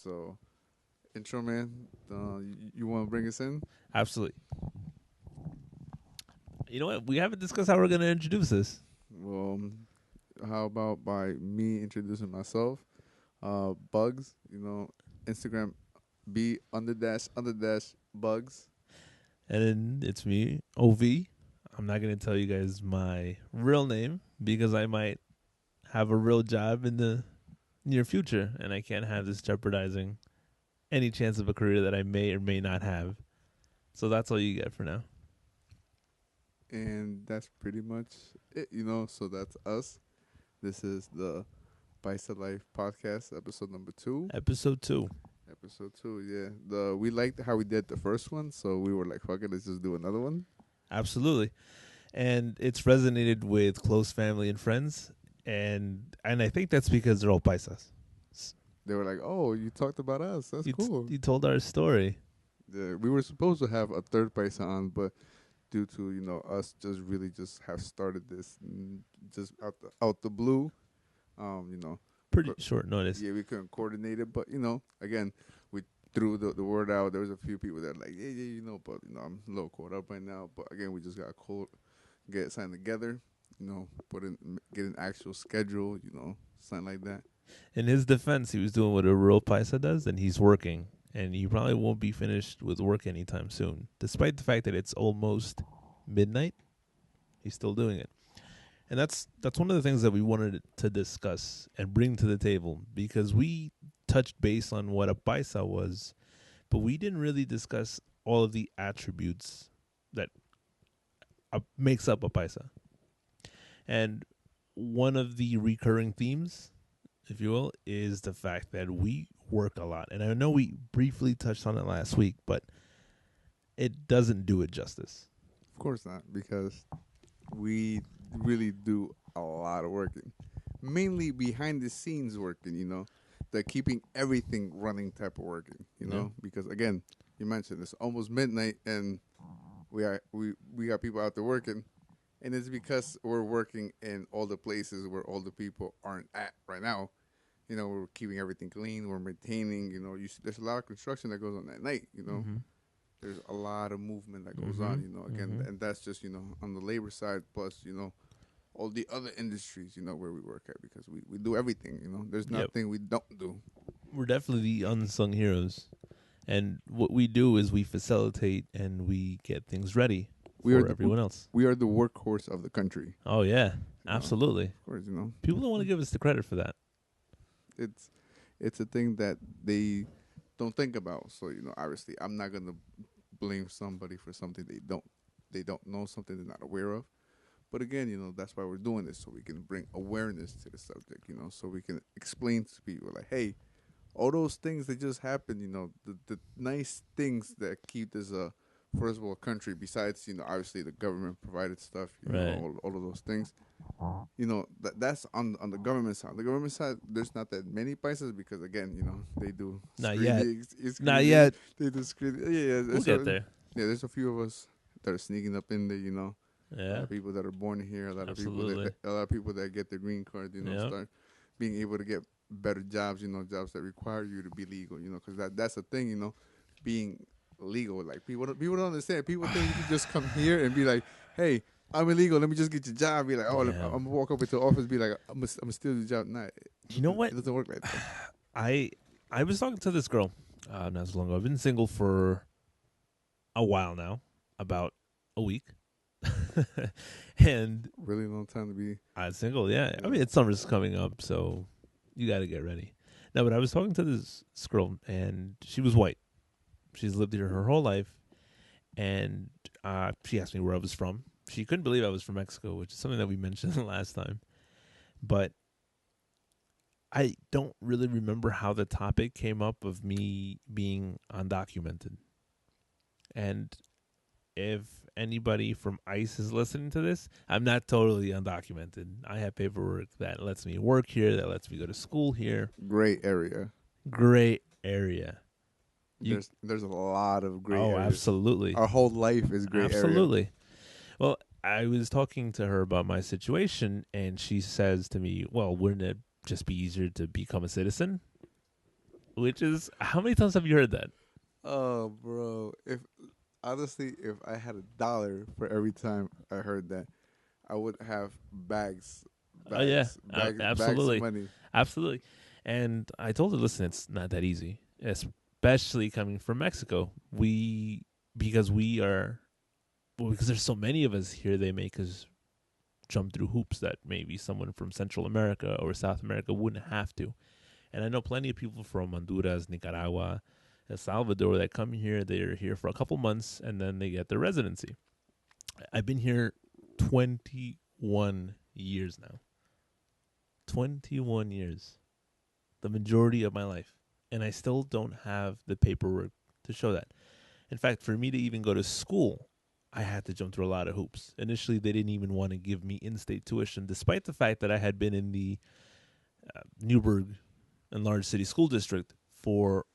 So, intro man, you want to bring us in? Absolutely. You know what? We haven't discussed how we're going to introduce this. Well, how about by me introducing myself? Bugs, Instagram B __ Bugs. And then it's me, OV. I'm not going to tell you guys my real name because I might have a real job in the near future, and I can't have this jeopardizing any chance of a career that I may or may not have. So that's all you get for now. And that's pretty much it. So that's us. This is the PaisaLife podcast, episode number 2. Episode 2. Episode 2, yeah. We liked how we did the first one, so we were like, fuck it, let's just do another one. Absolutely. And it's resonated with close family and friends, and I think that's because they're all Paisas. They were like, oh, you talked about us. That's cool. You told our story. Yeah, we were supposed to have a third Paisa on, but due to, us just have started this just out the blue, Pretty short notice. Yeah, we couldn't coordinate it, but again, we threw the word out. There was a few people that were like, yeah, but I'm a little caught up right now. But again, we just got to get something together, get an actual schedule, something like that. In his defense, he was doing what a real Paisa does, and he's working. And he probably won't be finished with work anytime soon. Despite the fact that it's almost midnight, he's still doing it. And that's one of the things that we wanted to discuss and bring to the table, because we touched base on what a Paisa was, but we didn't really discuss all of the attributes that makes up a Paisa. And one of the recurring themes, if you will, is the fact that we work a lot. And I know we briefly touched on it last week, but it doesn't do it justice. Of course not, because we really do a lot of working. Mainly behind the scenes working, the keeping everything running type of working, because again, you mentioned it's almost midnight and we got people out there working, and it's because we're working in all the places where all the people aren't at right now. We're keeping everything clean. We're maintaining. There's a lot of construction that goes on at night. Mm-hmm. There's a lot of movement that goes on. Again, and that's just on the labor side. Plus, all the other industries. Where we work at, because we do everything. There's nothing we don't do. We're definitely the unsung heroes, and what we do is we facilitate and we get things ready for everyone else. We are the workhorse of the country. Oh yeah, absolutely. Of course, people don't want to give us the credit for that. It's a thing that they don't think about. So obviously, I'm not gonna blame somebody for something they don't know, something they're not aware of. But again, that's why we're doing this, so we can bring awareness to the subject. So we can explain to people like, hey, all those things that just happened. The nice things that keep this first world country. Besides, obviously the government provided stuff. Right. All of those things. That's on the government side. The government side, there's not that many Paisas because again, they do not yet. Not yet. They do screening. Yeah, we'll get there. Yeah, there's a few of us that are sneaking up in there. Yeah. A lot of people that are born here. A lot of people that get their green card. Start being able to get better jobs. Jobs that require you to be legal. Because that's the thing. Being legal, like people don't understand. People think you can just come here and be like, hey, I'm illegal, let me just get your job. Be like, oh, I'm gonna walk up into the office, be like, I'm gonna steal your job. Nah, you know what? It doesn't work like that. I was talking to this girl not so long ago. I've been single for a while now, about a week. And really long time to be single. Yeah, I mean, summer's coming up, so you got to get ready. No, but I was talking to this girl, and she was white. She's lived here her whole life, and she asked me where I was from. She couldn't believe I was from Mexico, which is something that we mentioned last time. But I don't really remember how the topic came up of me being undocumented. And if anybody from ICE is listening to this, I'm not totally undocumented. I have paperwork that lets me work here, that lets me go to school here. Gray area. There's a lot of gray areas. Oh, absolutely. Our whole life is gray area. Absolutely. Well, I was talking to her about my situation, and she says to me, well, wouldn't it just be easier to become a citizen? which is how many times have you heard that? Oh, bro. If honestly, if I had $1 for every time I heard that, I would have Oh yeah, bags of absolutely, money. absolutely. And I told her, listen, it's not that easy, especially coming from Mexico. Because we are because there's so many of us here, they make us jump through hoops that maybe someone from Central America or South America wouldn't have to. And I know plenty of people from Honduras, Nicaragua, El Salvador that come here. They're here for a couple months and then they get their residency. I've been here 21 years now. 21 years. The majority of my life. And I still don't have the paperwork to show that. In fact, for me to even go to school, I had to jump through a lot of hoops. Initially, they didn't even want to give me in-state tuition, despite the fact that I had been in the Newburgh and large city school district for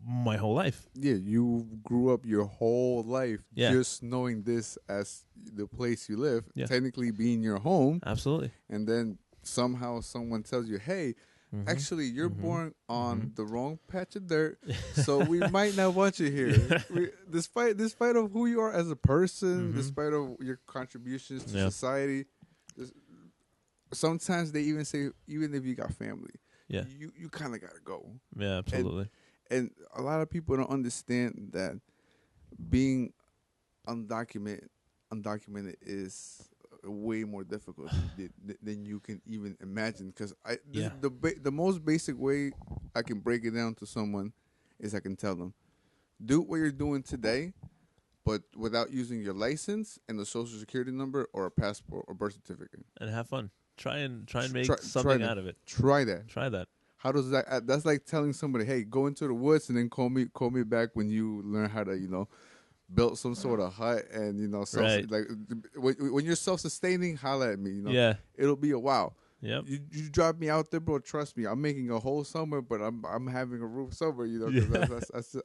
my whole life. Yeah, you grew up your whole life Yeah. just knowing this as the place you live, Yeah. technically being your home, Absolutely. and then somehow someone tells you, "Hey, Mm-hmm. actually, you're Mm-hmm. born on Mm-hmm. the wrong patch of dirt, so we might not want you here." Despite of who you are as a person, Mm-hmm. despite of your contributions to Yeah. society, sometimes they even say, even if you got family, Yeah. you kind of gotta go. Yeah, absolutely. And a lot of people don't understand that being undocumented is way more difficult than you can even imagine. Because Yeah. the most basic way I can break it down to someone is I can tell them, do what you're doing today, but without using your license and a social security number or a passport or birth certificate. And have fun. Try and make Try something that. out of it. Try that. Try that. How does that? That's like telling somebody, "Hey, go into the woods and then call me back when you learn how to, build some sort of hut and Right. like when you're self-sustaining, holla at me. Yeah. It'll be a while. Yep. You drop me out there, bro. Trust me, I'm making a hole somewhere, but I'm having a roof somewhere. Because Yeah.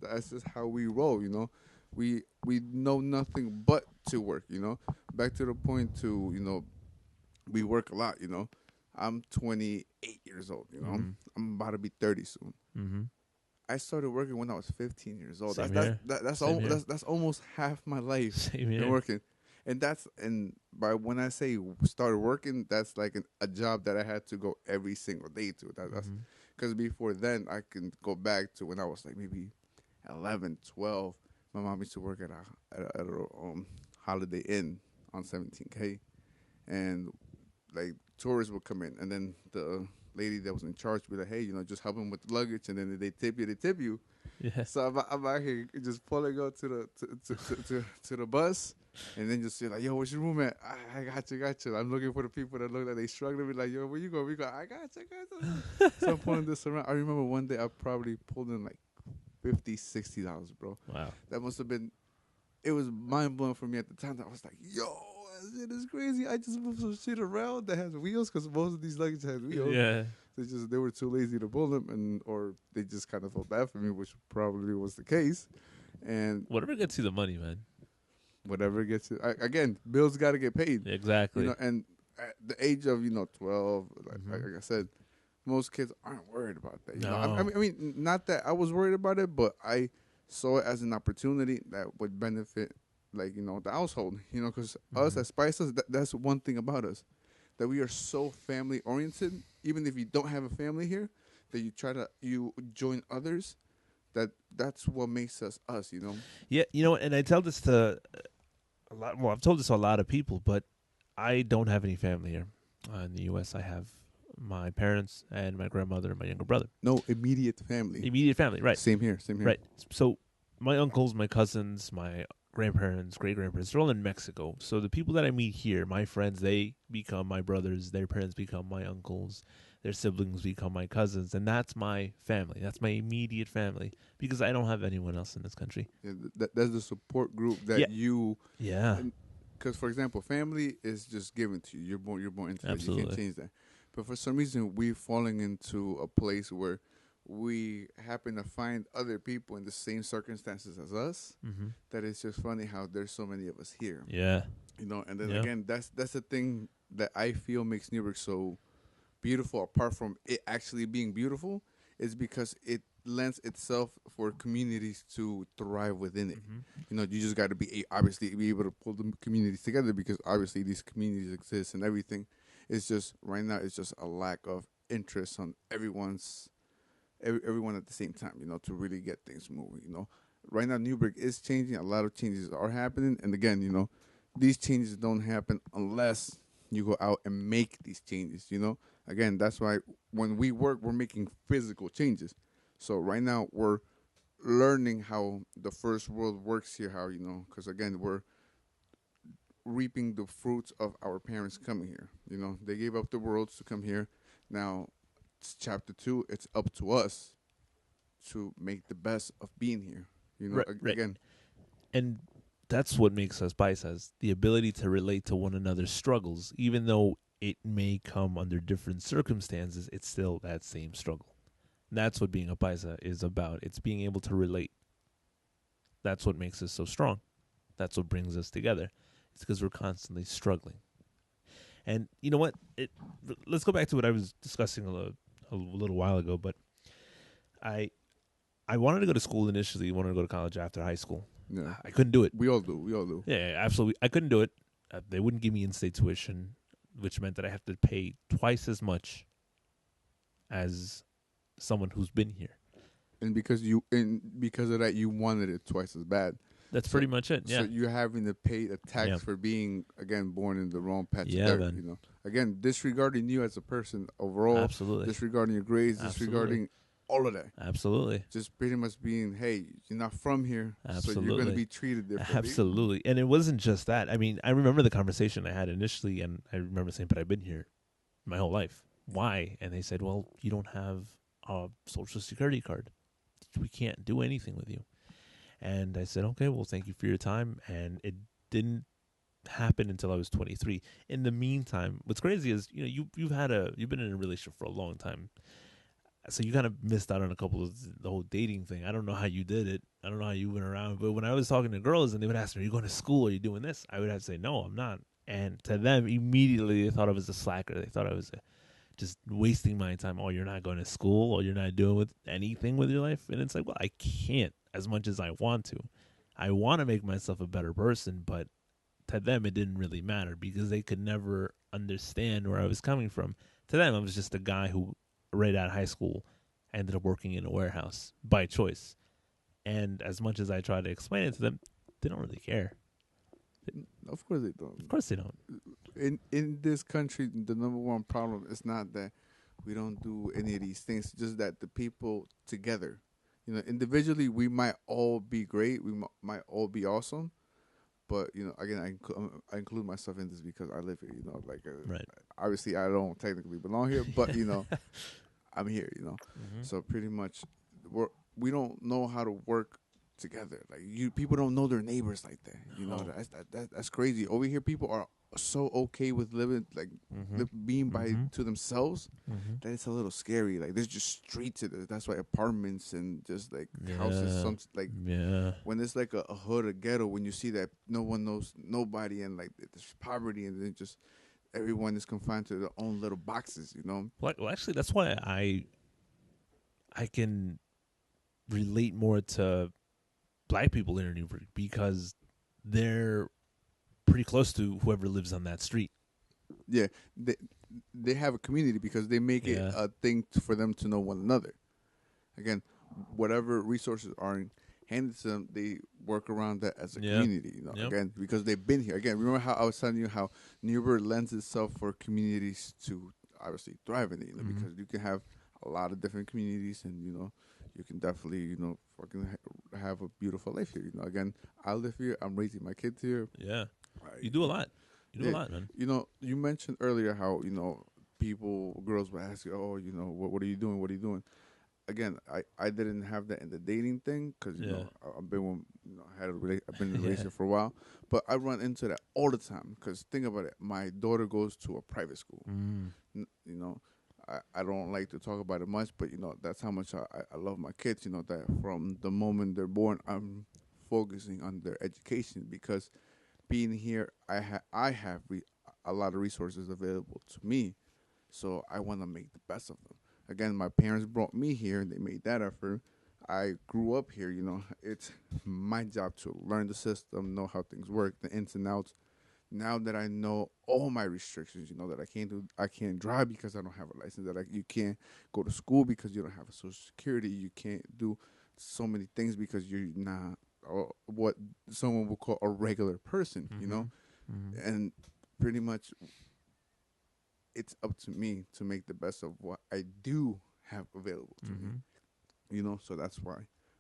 that's just how we roll. We know nothing but to work. Back to the point to we work a lot. I'm 28 years old. Mm-hmm. I'm about to be 30 soon. Mm-hmm. I started working when I was 15 years old. Same here. Same here. That's almost half my life Same been here. working, and by when I say started working, that's like a job that I had to go every single day to. That's Mm-hmm. because before then I can go back to when I was like maybe 11, 12. My mom used to work at a Holiday Inn on 17K, and like tourists would come in, and then the lady that was in charge would be like, "Hey, just help them with the luggage," and then if they tip you. Yeah. So I'm out here just pulling up to to the bus, and then just say like, "Yo, where's your room at?" I got you. I'm looking for the people that look like they struggling. Be like, "Yo, where you go?" We go, "I got you. So I'm pulling this around. I remember one day I probably pulled in like $50, $60, bro. Wow. That must have been. It was mind blowing for me at the time. I was like, "Yo, that shit is crazy. I just moved some shit around that has wheels because most of these luggage has wheels. Yeah. They were too lazy to pull them, or they just kind of felt bad for me, which probably was the case. And Whatever gets you the money, man. whatever gets it, again, bills got to get paid. Exactly. And at the age of 12, Mm-hmm. like I said, most kids aren't worried about that. No. I mean, not that I was worried about it, but I saw it as an opportunity that would benefit, like the household. Because us Mm-hmm. as Paisas, that's one thing about us, that we are so family oriented. Even if you don't have a family here, that you join others. That's what makes us us. Yeah, and I tell this to a lot. Well, I've told this to a lot of people, but I don't have any family here in the U.S. I have my parents and my grandmother and my younger brother. No immediate family. Immediate family, right? Same here. Right. So my uncles, my cousins, my grandparents, great grandparents, they're all in Mexico. So the people that I meet here, my friends, they become my brothers. Their parents become my uncles. Their siblings become my cousins, and that's my family. That's my immediate family because I don't have anyone else in this country. Yeah, that's the support group that Yeah. you. Yeah. Because for example, family is just given to you. You're born into that. You Absolutely. can't change that. But for some reason, we're falling into a place where we happen to find other people in the same circumstances as us. Mm-hmm. That it's just funny how there's so many of us here. Yeah. And then Yeah. again, that's the thing that I feel makes Newburgh so beautiful. Apart from it actually being beautiful, is because it lends itself for communities to thrive within it. Mm-hmm. You know, you just got to obviously be able to pull the communities together because obviously these communities exist and everything. It's just right now it's just a lack of interest on everyone at the same time. You know, to really get things moving. You know, right now Newburgh is changing. A lot of changes are happening, and again, you know, these changes don't happen unless you go out and make these changes. You know, again, that's why when we work, we're making physical changes. So right now we're learning how the first world works here. How you know, because again, we're reaping the fruits of our parents coming here. You know, they gave up the worlds to come here. Now, it's chapter 2. It's up to us to make the best of being here. You know, Right, right. again, And that's what makes us Paisas, the ability to relate to one another's struggles, even though it may come under different circumstances, it's still that same struggle. And that's what being a Paisa is about. It's being able to relate. That's what makes us so strong. That's what brings us together. It's because we're constantly struggling. And you know what? Let's go back to what I was discussing a little while ago. But I I wanted to go to school initially. Wanted to go to college after high school. yeah, I couldn't do it. we all do. We all do. Yeah, absolutely. I couldn't do it. They wouldn't give me in-state tuition, which meant that I have to pay twice as much as someone who's been here. And because of that, you wanted it twice as bad. That's So, pretty much it. so Yeah. you're having to pay a tax Yeah. for being again born in the wrong patch Yeah, of dirt. man. You know, again disregarding you as a person overall, Absolutely. disregarding your grades, Absolutely. disregarding all of that. Absolutely. Just pretty much being, hey, you're not from here, so you're going to Absolutely. be treated differently. Absolutely. And it wasn't just that. I mean, I remember the conversation I had initially, and I remember saying, but I've been here my whole life. Why? And they said, well, you don't have a social security card. We can't do anything with you. And I said, okay, well, thank you for your time. And it didn't happen until I was 23. In the meantime, what's crazy is, you've been in a relationship for a long time. So you kind of missed out on a couple of the whole dating thing. I don't know how you did it. I don't know how you went around. But when I was talking to girls and they would ask me, are you going to school? Are you doing this? I would have to say, no, I'm not. And to them, immediately they thought I was a slacker. They thought I was just wasting my time. Oh, you're not going to school, or you're not doing anything with your life. And it's like, well, I can't as much as I want to. I want to make myself a better person, but to them, it didn't really matter because they could never understand where I was coming from. To them, I was just a guy who, right out of high school, ended up working in a warehouse by choice. And as much as I try to explain it to them, they don't really care. Of course they don't. Of course they don't. In this country, the number one problem is not that we don't do any of these things, just that the people together, you know, individually we might all be great, we might all be awesome, but you know, again, I include myself in this because I live here. You know, like Right. obviously I don't technically belong here, but you know, I'm here. You know, Mm-hmm. so pretty much we don't know how to work together. Like people don't know their neighbors like that. You know, Oh. that's crazy. Over here, people are so okay with living like Mm-hmm. being by Mm-hmm. to themselves Mm-hmm. that it's a little scary. Like there's just streets. That's why apartments and just like houses. Yeah. Some like Yeah. when it's like a hood, a ghetto, when you see that no one knows nobody and like there's poverty and then just everyone is confined to their own little boxes. You know. Well, actually, that's why I can relate more to black people in Newbury because they're pretty close to whoever lives on that street. Yeah, they have a community because they make it Yeah. a thing for them to know one another. Again, whatever resources are handed to them, they work around that as a Yeah. community. You know, Yep. again because they've been here. Again, remember how I was telling you how Newburgh lends itself for communities to obviously thrive in it. You know, Mhm. because you can have a lot of different communities, and you know, you can definitely fucking have a beautiful life here. You know, again, I live here. I'm raising my kids here. Yeah. Right. You do a lot. You do a Yeah. lot, man. You know, you mentioned earlier how girls would ask you, "Oh, you know, what are you doing? What are you doing?" Again, I didn't have that in the dating thing because you Yeah. know I've been I've been in a Yeah. relationship for a while, but I run into that all the time because think about it. My daughter goes to a private school. Mm. You know, I don't like to talk about it much, but you know that's how much I love my kids. You know that from the moment they're born, I'm focusing on their education because being here, I have a lot of resources available to me, so I want to make the best of them. again, my parents brought me here. They made that effort. I grew up here. It's my job to learn the system, know how things work, the ins and outs. Now that I know all my restrictions, that I can't drive because I don't have a license. You can't go to school because you don't have a social security. You can't do so many things because you're not what someone would call a regular person. Mm-hmm. And pretty much it's up to me to make the best of what I do have available to me. Mm-hmm. So that's why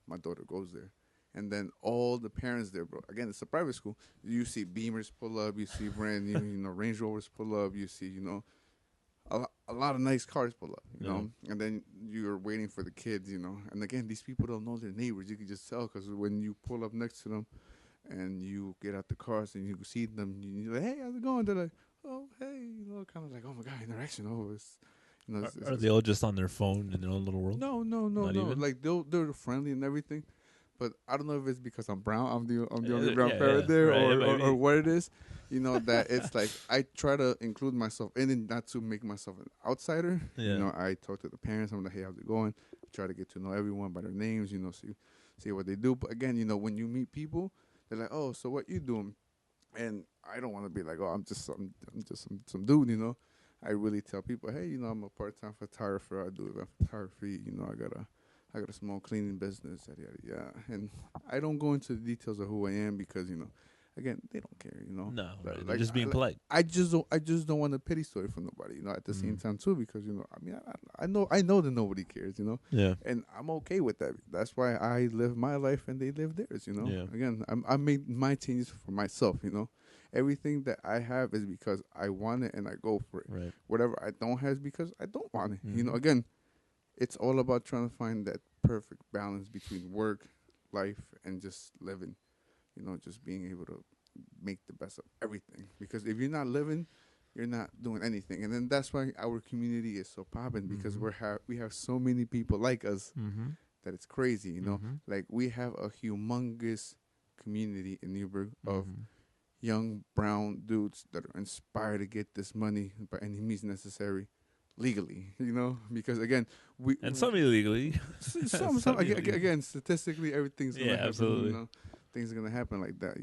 my daughter goes there. And then all the parents there, bro. Again, it's a private school. You see Beamers pull up. You see brand new, Range Rovers pull up. You see, a lot of nice cars pull up, Yeah. And then you're waiting for the kids, And again, these people don't know their neighbors. You can just tell because when you pull up next to them and you get out the cars and you see them, you're like, hey, how's it going? They're like, oh, hey, kind of like, oh my God, interaction. Oh, Are they all just on their phone in their own little world? no, no, no, Not no. even. Like they're friendly and everything, but I don't know if it's because I'm brown. I'm the only brown Yeah, parent yeah, there, right. It or, might or be. or what it is. That it's like I try to include myself in it, not to make myself an outsider. Yeah. I talk to the parents. I'm like, hey, how's it going? Try to get to know everyone by their names. See what they do. But again, when you meet people, they're like, oh, so what you doing? And I don't want to be like, oh, I'm just some dude. I really tell people, hey, I'm a part-time photographer. I do event photography. I got a small cleaning business. Yada yada yada. And I don't go into the details of who I am because again, they don't care. No, right. They're Like just being polite. I just don't want a pity story from nobody. At the same Mm. time too, because I know that nobody cares. Yeah. And I'm okay with that. That's why I live my life and they live theirs. Yeah. Again, I made my changes for myself. Everything that I have is because I want it and I go for it. Right. Whatever I don't have is because I don't want it. Mhm. Again, it's all about trying to find that perfect balance between work, life, and just living. Just being able to make the best of everything. Because if you're not living, you're not doing anything. And then that's why our community is so popping because Mhm. we have so many people like us Mhm. that it's crazy. Mhm. Like we have a humongous community in Newburgh of Mhm. young brown dudes that are inspired to get this money by any means necessary legally, because again, we And some illegally. some Some illegally. again statistically everything's Yeah, gonna happen, absolutely. things are gonna happen like that,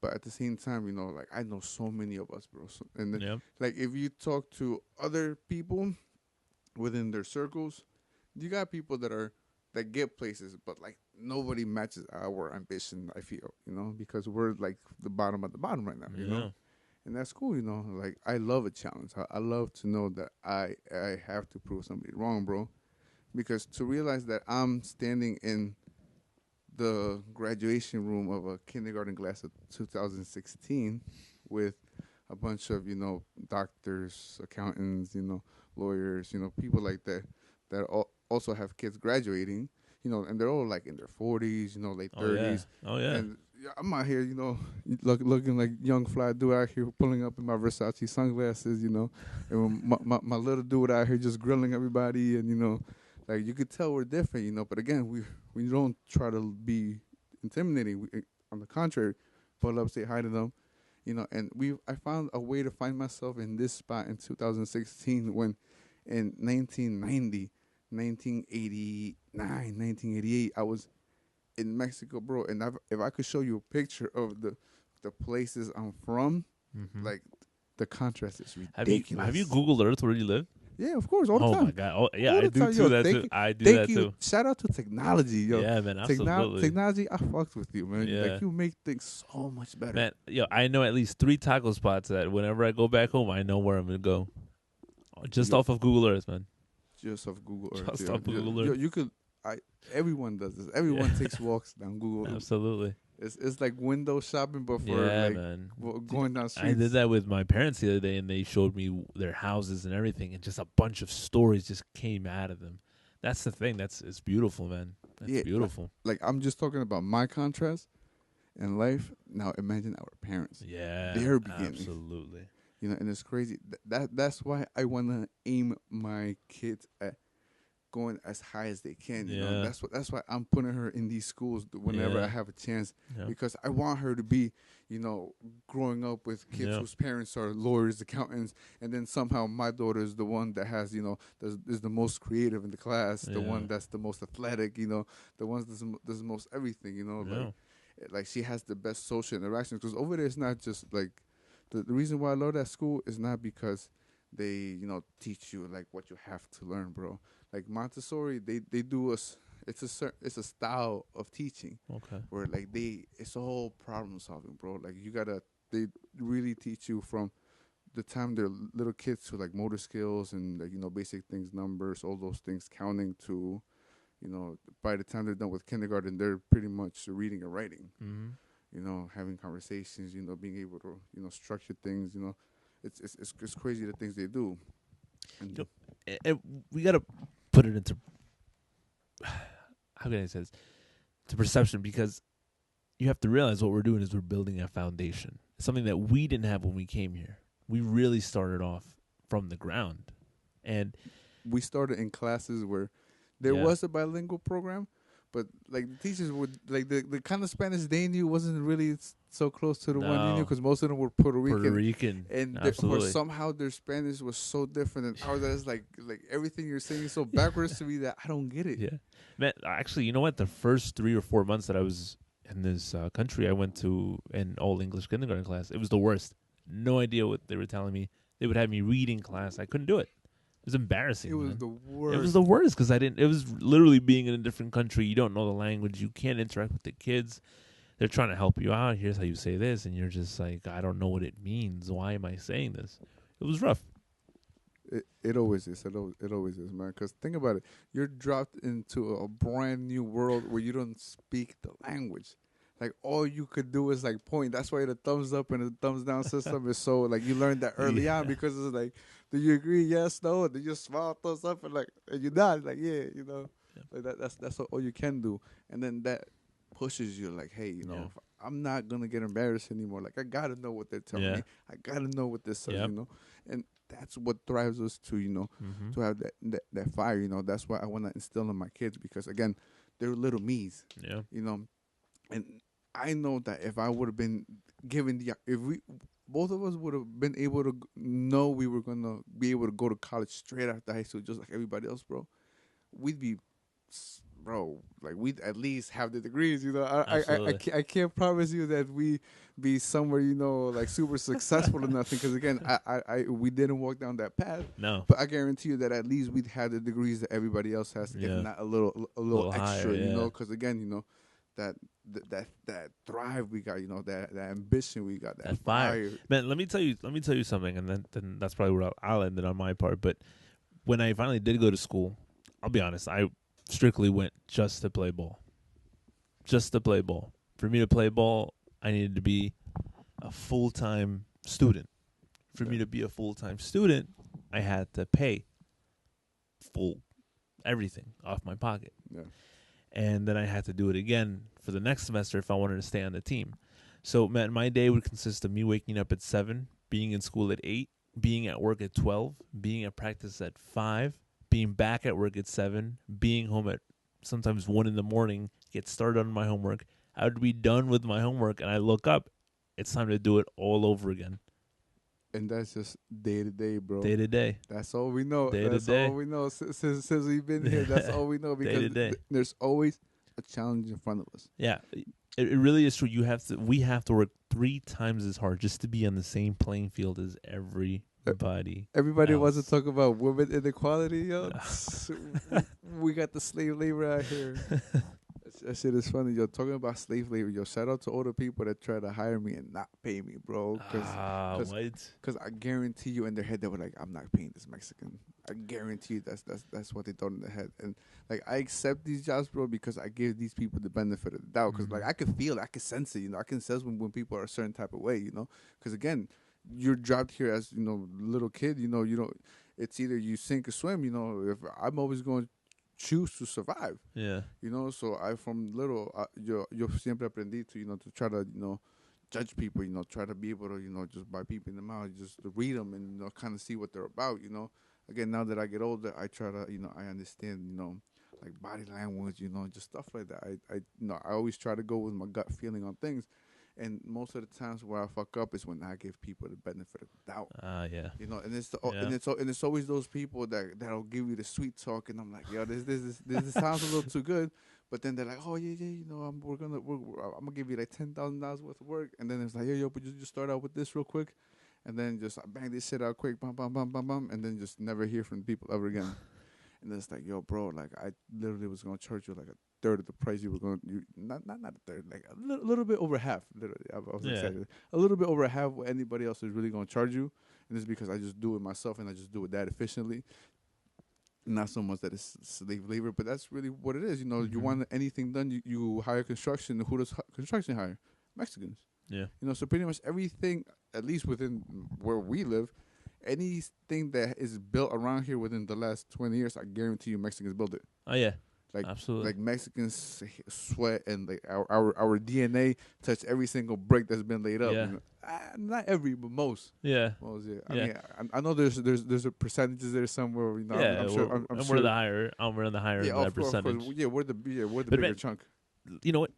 but at the same time, like I know so many of us, bro, and then, Yep. like if you talk to other people within their circles, you got people that get places, but like nobody matches our ambition. I feel, because we're like the bottom of the bottom right now, Yeah. and that's cool, Like I love a challenge. I love to know that I have to prove somebody wrong, bro. Because to realize that I'm standing in the graduation room of a kindergarten class of 2016 with a bunch of doctors, accountants, lawyers, people like that also have kids graduating, and they're all like in their 40s, late Oh yeah. 30s, Oh yeah. and yeah, I'm out here, looking like young fly dude out here pulling up in my Versace sunglasses, and my little dude out here just grilling everybody, and like you could tell we're different, but again, we don't try to be intimidating. On the contrary, pull up, say hi to them, and I found a way to find myself in this spot in 2016 when in 1990, 1989, 1988, I was in Mexico, bro. And if I could show you a picture of the places I'm from, Mhm. like the contrast is Have you ridiculous. Googled Earth where you live? Yeah, of course, all the Oh my time. god. Oh yeah, All I the do time, too. yo. That too. I do Thank that you. too. Shout out to technology, yo. Yeah, man. Absolutely. Technology, I fucked with you, man. Yeah. Like you make things so much better. Man, yo, I know at least 3 taco spots that whenever I go back home, I know where I'm gonna go. Just Yo, off of Google Earth, man. just off Google Earth, Just yo. off Google Yo, Earth. you could. Everyone does this. Yeah. Everyone takes walks down Google. Absolutely. It's like window shopping, but for Yeah, like man. going down I did streets. that with my parents the other day, and they showed me their houses and everything, and just a bunch of stories just came out of them. That's the thing. It's beautiful, man. That's Yeah, beautiful. like I'm just talking about my contrast in life. Now imagine our parents, Yeah, their beginning. absolutely. And it's crazy. That's why I want to aim my kids at going as high as they can. You know, Yeah. that's why I'm putting her in these schools whenever I Yeah. have a chance, Yeah. because I want her to be, growing up with kids Yeah. whose parents are lawyers, accountants, and then somehow my daughter is the one that has, is the most creative in the class, the Yeah. one that's the most athletic, the ones does the most everything, Yeah. like she has the best social interactions. Because over there, it's not just like the reason why I love that school is not because they teach you like what you have to learn, bro. Like Montessori, they do us. It's a style of teaching Okay. where like it's all problem solving, bro. Like they really teach you from the time they're little kids to like motor skills and like basic things, numbers, all those things, counting to by the time they're done with kindergarten, they're pretty much reading and writing. Mm-hmm. Having conversations, being able to structure things. It's crazy the things they do. And You we gotta put it into how can I say this? To perception, because you have to realize what we're doing is we're building a foundation. Something that we didn't have when we came here. We really started off from the ground. And we started in classes where there yeah. was a bilingual program, but like the teachers would like the kind of Spanish they knew wasn't really so close to the one you knew, No. because most of them were Puerto Puerto Rican, Rican. and for Absolutely. somehow their Spanish was so different than ours that it's like everything you're saying is so backwards to me that I don't get it. Yeah. Man, actually, you know what? The first 3 or 4 months that I was in this country, I went to an all English kindergarten class. It was the worst. No idea what they were telling me. They would have me read in class. I couldn't do it. It was It embarrassing, was man. the It was worst. the worst because I didn't. It was literally being in a different country. You don't know the language. You can't interact with the kids. They're trying to help you out. Here's how you say this, and you're just like, I don't know what it means. Why am I saying this? It was rough. It always is. It always is, man. Because think about it. You're dropped into a brand new world where you don't speak the language. Like all you could do is like point. That's why the thumbs up and the thumbs down system is so like you learned that early on, Yeah. because it's like, do you agree? Yes, no. Do you smile, thumbs up, and you nod like yeah, Yeah. like that's all you can do, and then that pushes you like, hey, Yeah. if I'm not gonna get embarrassed anymore. Like I gotta know what they're telling Yeah. me. I gotta know what this says, Yep. and that's what drives us to Mm-hmm. to have that fire. That's why I want to instill in my kids, because again, they're little me's. Yeah. And I know that if I would have been given if we both of us would have been able to know we were gonna be able to go to college straight after high school, just like everybody else, bro, we'd be, bro, like we'd at least have the degrees. Absolutely. I can't promise you that we be somewhere, like super successful or nothing, because again, we didn't walk down that path. No. But I guarantee you that at least we'd have the degrees that everybody else has, if Yeah. not a little Little extra, higher, yeah. because again, that that drive we got, that ambition we got, that That fire. Man, let me tell you something, and then that's probably where I'll end it on my part. But when I finally did go to school, I'll be honest, I strictly went just to play ball. Just to play ball. For me to play ball, I needed to be a full-time student. For me to be a full-time student, I had to pay full everything off my pocket. Yeah. And then I had to do it again for the next semester if I wanted to stay on the team. So, man, my day would consist of me waking up at 7, being in school at 8, being at work at 12, being at practice at 5, being back at work at 7, being home at sometimes 1 in the morning, get started on my homework. I would be done with my homework, and I look up. It's time to do it all over again. And that's just day to day, bro. Day to day. That's all we know. Day to That's day. all we know since we've been here. That's all we know, Day because to day. there's always a challenge in front of us. Yeah, it really is true. We have to work 3 times as hard just to be on the same playing field as everybody. Everybody wants to else. talk about women inequality, yo. We got the slave labor out here. That shit is funny, yo. Talking about slave labor, yo. Shout out to all the people that try to hire me and not pay me, bro. What? Because I guarantee you, in their head they were like, "I'm not paying this Mexican." I guarantee you that's what they thought in their head. And like, I accept these jobs, bro, because I give these people the benefit of the doubt. Because like, I can feel it, I can sense it. I can sense when people are a certain type of way. Because again, you're dropped here as little kid. You know, it's either you sink or swim. If I'm always going to choose to survive. Yeah. So I from little, yo siempre aprendí to to try to judge people, try to be able to just by peeping them out, just to read them and kind of see what they're about. again, now that I get older, I try to, I understand, like body language, just stuff like that. I always try to go with my gut feeling on things, and most of the times where I fuck up is when I give people the benefit of the doubt. Yeah. And it's Yeah. and it's always those people that'll give you the sweet talk, and I'm like, yo, this sounds a little too good, but then they're like, oh yeah, I'm gonna give you like $10,000 worth of work, and then it's like, yo, but you just start out with this real quick, and then just bang this shit out quick, bum bum bum bum bum, and then just never hear from people ever again. And then it's like, yo, bro, like I literally was gonna charge you like a third of the price you were going. Not a third, like a little bit over half. Literally, I was excited. A little bit over half what anybody else is really gonna charge you, and it's because I just do it myself and I just do it that efficiently. Not so much that it's slave labor, but that's really what it is. You want anything done, you hire construction. Who does construction hire? Mexicans. Yeah. So pretty much everything, at least within where we live, anything that is built around here within the last 20 years, I guarantee you Mexicans built it. Oh yeah. Like absolutely. Like Mexicans sweat and like our DNA touch every single brick that's been laid up. Yeah. Not every, but most. Yeah. Most, yeah. Yeah. I mean, I know there's a percentages there somewhere. Yeah. I'm sure. I'm and sure. we're the higher. We're in the higher Yeah, of that of course. percentage. Yeah, we're the But bigger man, chunk. You know what?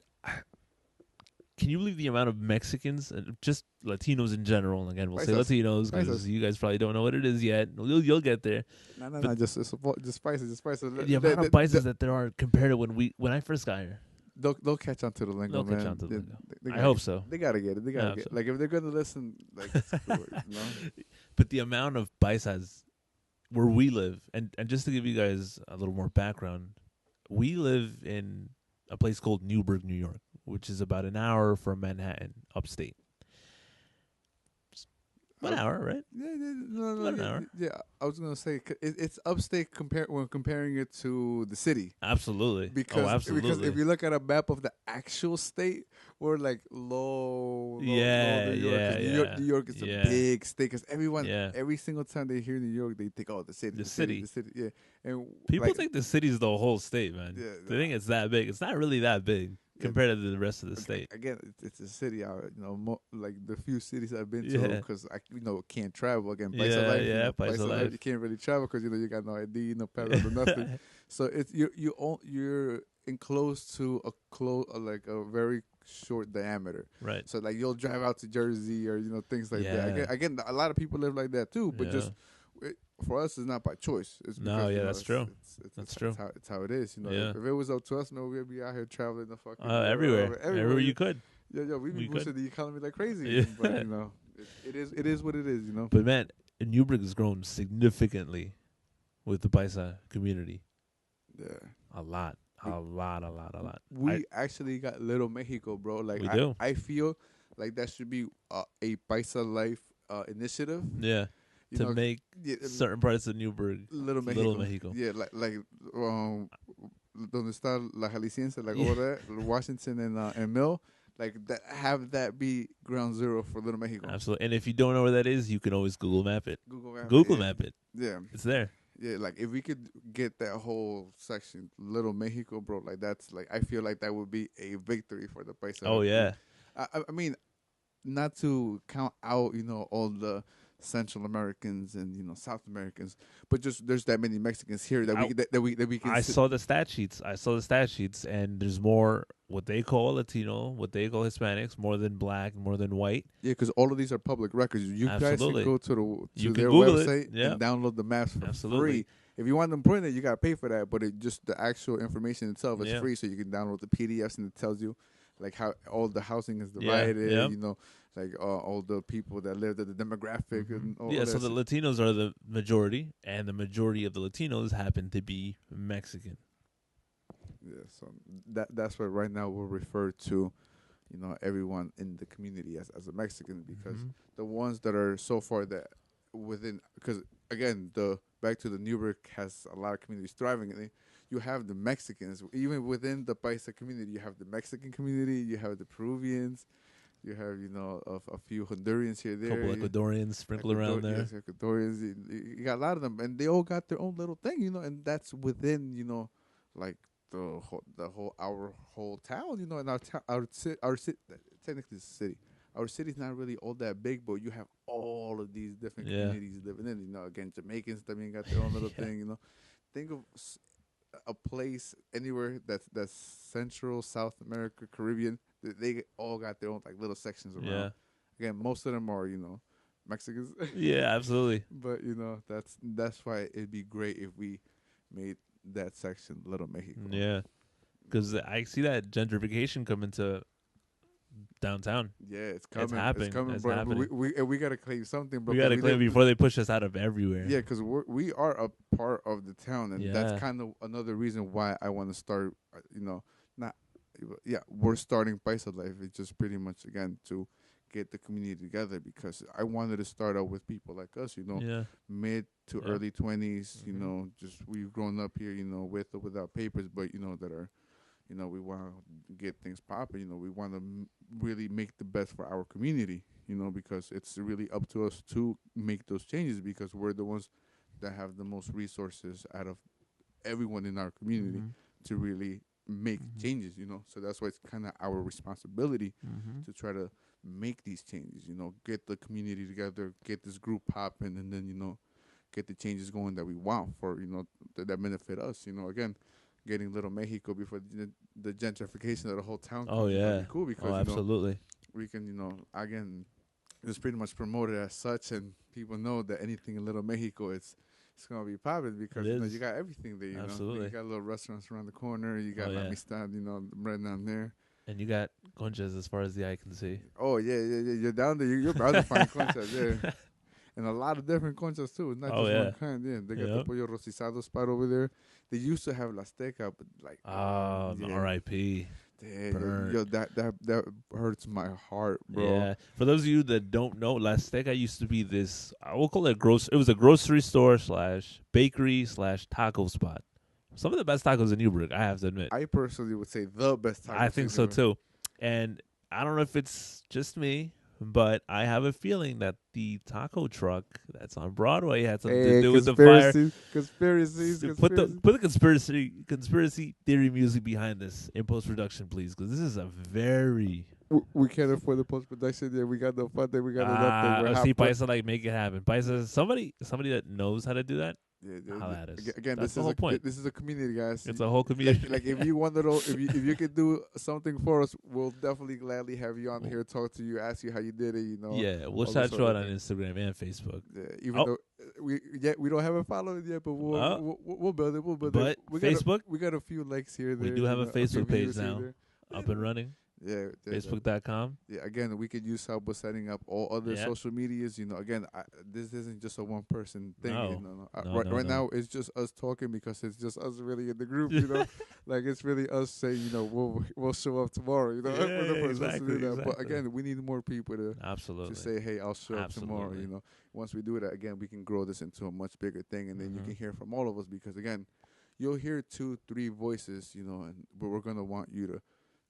Can you believe the amount of Mexicans, just Latinos in general? Again, we'll say Paisas. Latinos because you guys probably don't know what it is yet. You'll get there. No, just spices. The amount of Paisas that there are compared to when I first got here. They'll catch on to the lingo, They'll man. catch on to the lingo. They I hope so. They gotta get it. They gotta get it. So. Like if they're gonna listen, like it's cool, But the amount of Paisas where we live, and just to give you guys a little more background, we live in a place called Newburgh, New York, which is about an hour from Manhattan, upstate. 1 hour, right? Yeah, no, About an hour. Yeah, I was gonna say it's upstate when comparing it to the city. Absolutely. Because if you look at a map of the actual state, we're like low New York. New York is a big state because every single time they hear New York, they think, oh, the city. Yeah, and people think the city's the whole state, man. Yeah, they think it's that big. It's not really that big compared to the rest of the state. Again, it's a city. Like the few cities I've been to, because I can't travel. Again, PaisaLife. PaisaLife. You can't really travel because you got no ID, no passport, no nothing. So it's you're enclosed to a very short diameter. Right. So like you'll drive out to Jersey or things like that. Again, a lot of people live like that too, but just. For us, it's not by choice. It's because, that's true. That's true. It's how it is. If it was up to us, man, we'd be out here traveling the fucking everywhere you could. Yeah, we'd be boosting the economy like crazy. Yeah. But it is what it is. But man, Newburgh has grown significantly with the Paisa community. Yeah, a lot. We actually got Little Mexico, bro. Like we do. I feel like that should be a PaisaLife initiative. Yeah. To make certain parts of Newburgh Little Mexico. Yeah, like donde está la Jalisciense, like over there, Washington and Mill, like that. Have that be ground zero for Little Mexico. Absolutely. And if you don't know where that is, you can always Google map it. Map it. Yeah, it's there. Yeah, like if we could get that whole section, Little Mexico, bro, like that's like I feel like that would be a victory for the Paisa. Oh yeah. I mean, not to count out, all the Central Americans and South Americans, but just there's that many Mexicans here that we can. I saw the stat sheets, and there's more what they call Latino, what they call Hispanics, more than black, more than white. Yeah, because all of these are public records. You guys can go to their Google website and download the maps for free. If you want them printed, you gotta pay for that, but just the actual information itself is free, so you can download the PDFs and it tells you like how all the housing is divided. Like all the people that live, the demographic, and all that. So the Latinos are the majority, and the majority of the Latinos happen to be Mexican. Yeah, so that's what right now we'll refer to, everyone in the community as a Mexican, because the ones that are so far that within, because again, back to the Newburgh has a lot of communities thriving in it. You have the Mexicans, even within the Paisa community. You have the Mexican community, you have the Peruvians. You have, a few Hondurans here, there. A couple Ecuadorians sprinkled around there. Yes, Ecuadorians. You got a lot of them, and they all got their own little thing, and that's within, like our whole town, and our city, technically it's a city, our city's not really all that big, but you have all of these different Yeah. communities living in. Again, Jamaicans, I mean, got their own little Yeah. thing. Think of a place anywhere that's Central, South America, Caribbean. They all got their own like little sections around. Yeah. Again, most of them are Mexicans, Yeah, absolutely. but that's why it'd be great if we made that section Little Mexico. Yeah. Because I see that gentrification coming to downtown. Yeah, it's It's coming. It's happening. coming, It's bro. happening. We gotta claim something, bro. We Cause gotta we claim live. before they push us out of everywhere. Yeah, because we are a part of the town, and that's Yeah. kind of another reason why I want to start. Not yeah, we're starting PaisaLife. It's just pretty much again to get the community together because I wanted to start out with people like us. Yeah. Mid to Yeah. early 20s. Mhm. Just we've grown up here. With or without papers, but that are. We want to get things popping. We want to really make the best for our community. Because it's really up to us to make those changes because we're the ones that have the most resources out of everyone in our community Mhm. to really make Mhm. changes. So that's why it's kind of our responsibility Mhm. to try to make these changes. Get the community together, get this group popping, and then get the changes going that we want for that benefit us. Again, getting Little Mexico before the gentrification of the whole town Oh comes is gonna yeah. be cool Oh, because absolutely. we can again just pretty much promote it as such, and people know that anything in Little Mexico it's gonna be popping It because you is. got everything there. You Absolutely. got little restaurants around the corner. You Oh got La yeah. Amistad, right down there. And you got conchas as far as the eye can see. Oh yeah, yeah, yeah. You're down there. You're about to find conchas there. And a lot of different conchas too. It's not Oh just one yeah. kind. Yeah, they got the Yep. pollo rostizado spot over there. They used to have La Azteca, but like, yeah, R.I.P. yeah, Burnt. that hurts my heart, bro. Yeah. For those of you that don't know, La Azteca used to be this. I will call it It was a grocery store slash bakery slash taco spot. Some of the best tacos in Newburgh, I have to admit. I personally would say the best I tacos think in so New. too. And I don't know if it's just me, but I have a feeling that the taco truck that's on Broadway had something to Hey, do with the fire. conspiracies. Put the conspiracy theory music behind this in post production, please, because this is a very We can't afford the post production. Yeah, we got no funding. We got nothing. We're half. see Paisa like make it happen. Paisa somebody that knows how to do that. Yeah, Holla at us. again, That's the whole point. this is a community, guys. It's a whole community. Like if you want to know, if you could do something for us, we'll definitely gladly have you on here, talk to you, ask you how you did it. Yeah, we'll all shout this you sort out of on thing. Instagram and Facebook. Even Oh. though we don't have a following yet, but Oh. we'll build it. We'll build But it. Facebook, We got a few likes here. we There, do have a few Facebook page views here, now, there. up and running. Yeah, Facebook.com. Yeah, again, we could use help with setting up all other Yeah. social medias. Again, this isn't just a one person thing. No. No. No, no, Right no. now, it's just us talking because it's just us really in the group. Like it's really us saying, we'll show up tomorrow. Yeah, We're the first ones to exactly, do that. But exactly. again, we need more people to Absolutely. say, hey, I'll show up tomorrow. Absolutely. Once we do that, again, we can grow this into a much bigger thing, and then you Mhm. can hear from all of us because again, you'll hear 2-3 voices, but we're gonna want you to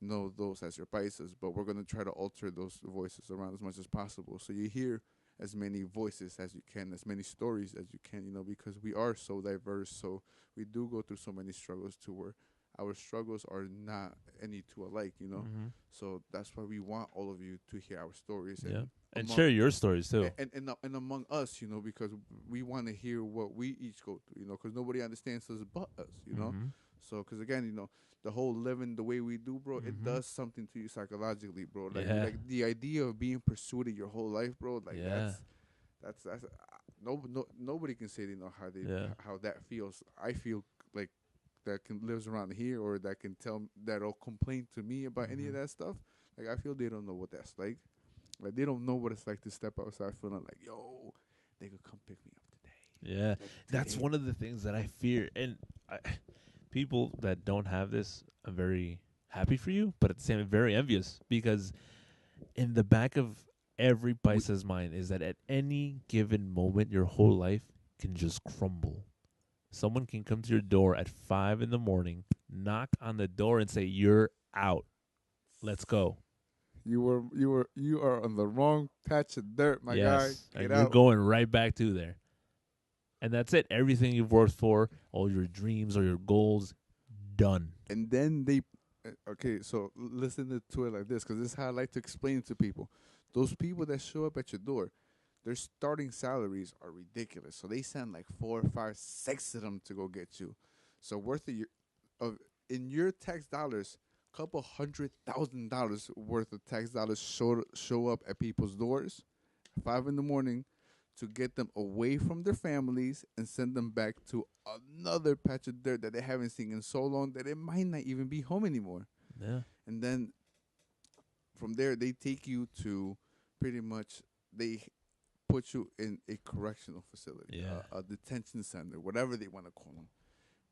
know those as your paisas, but we're going to try to alter those voices around as much as possible. So you hear as many voices as you can, as many stories as you can, because we are so diverse. So we do go through so many struggles to where our struggles are not any two alike. Mhm. So that's why we want all of you to hear our stories. Yeah. And among- share your stories too. and among us, because we want to hear what we each go through, because nobody understands us but us. Mhm. So, because again, the whole living the way we do, bro, it Mhm. does something to you psychologically, bro. Yeah. Like the idea of being pursued your whole life, bro. Like Yeah. that's nobody can say Yeah. how that feels. I feel like that lives around here or that can that'll complain to me about any of Mhm. that stuff. Like I feel they don't know what that's like. Like they don't know what it's like to step outside feeling like, yo, they could come pick me up today. Yeah. Like, That's today. one of the things that I fear. And people that don't have this, I'm very happy for you, but at the same time, very envious because in the back of every Paisa's mind is that at any given moment, your whole life can just crumble. Someone can come to your door at 5 a.m, knock on the door, and say, "You're out. Let's go." You are on the wrong patch of dirt, my guy. Yes, Get and out. you're going right back to there. And that's it. Everything you've worked for, all your dreams or your goals, done. And then okay, so listen to it like this, because this is how I like to explain it to people. those people that show up at your door, their starting salaries are ridiculous. So they send like 4, 5, 6 of them to go get you. So worth of your of in your tax dollars, couple $100,000 worth of tax dollars show up at people's doors, 5 in the morning, to get them away from their families and send them back to another patch of dirt that they haven't seen in so long that it might not even be home anymore. Yeah. And then from there, they take you to pretty much they put you in a correctional facility, Yeah. a detention center, whatever they want to call them.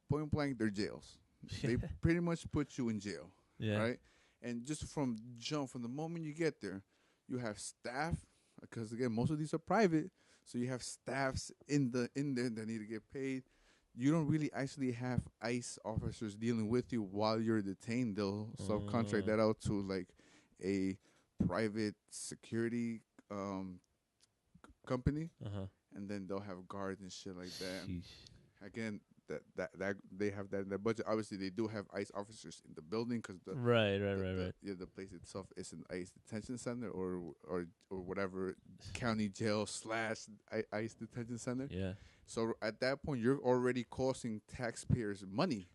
Point blank, they're jails. They Yeah. pretty much put you in jail, Yeah. right? And just from the moment you get there, you have staff, because again, most of these are private, so you have staffs in there that need to get paid. You don't really actually have ICE officers dealing with you while you're detained. They'll subcontract that out to like a private security company, Uh-huh. and then they'll have guards and shit like that. Sheesh. Again, that they have that in their budget. Obviously, they do have ICE officers in the building because Right. the place itself is an ICE detention center or whatever county jail / ICE detention center. Yeah. So at that point, you're already costing taxpayers money.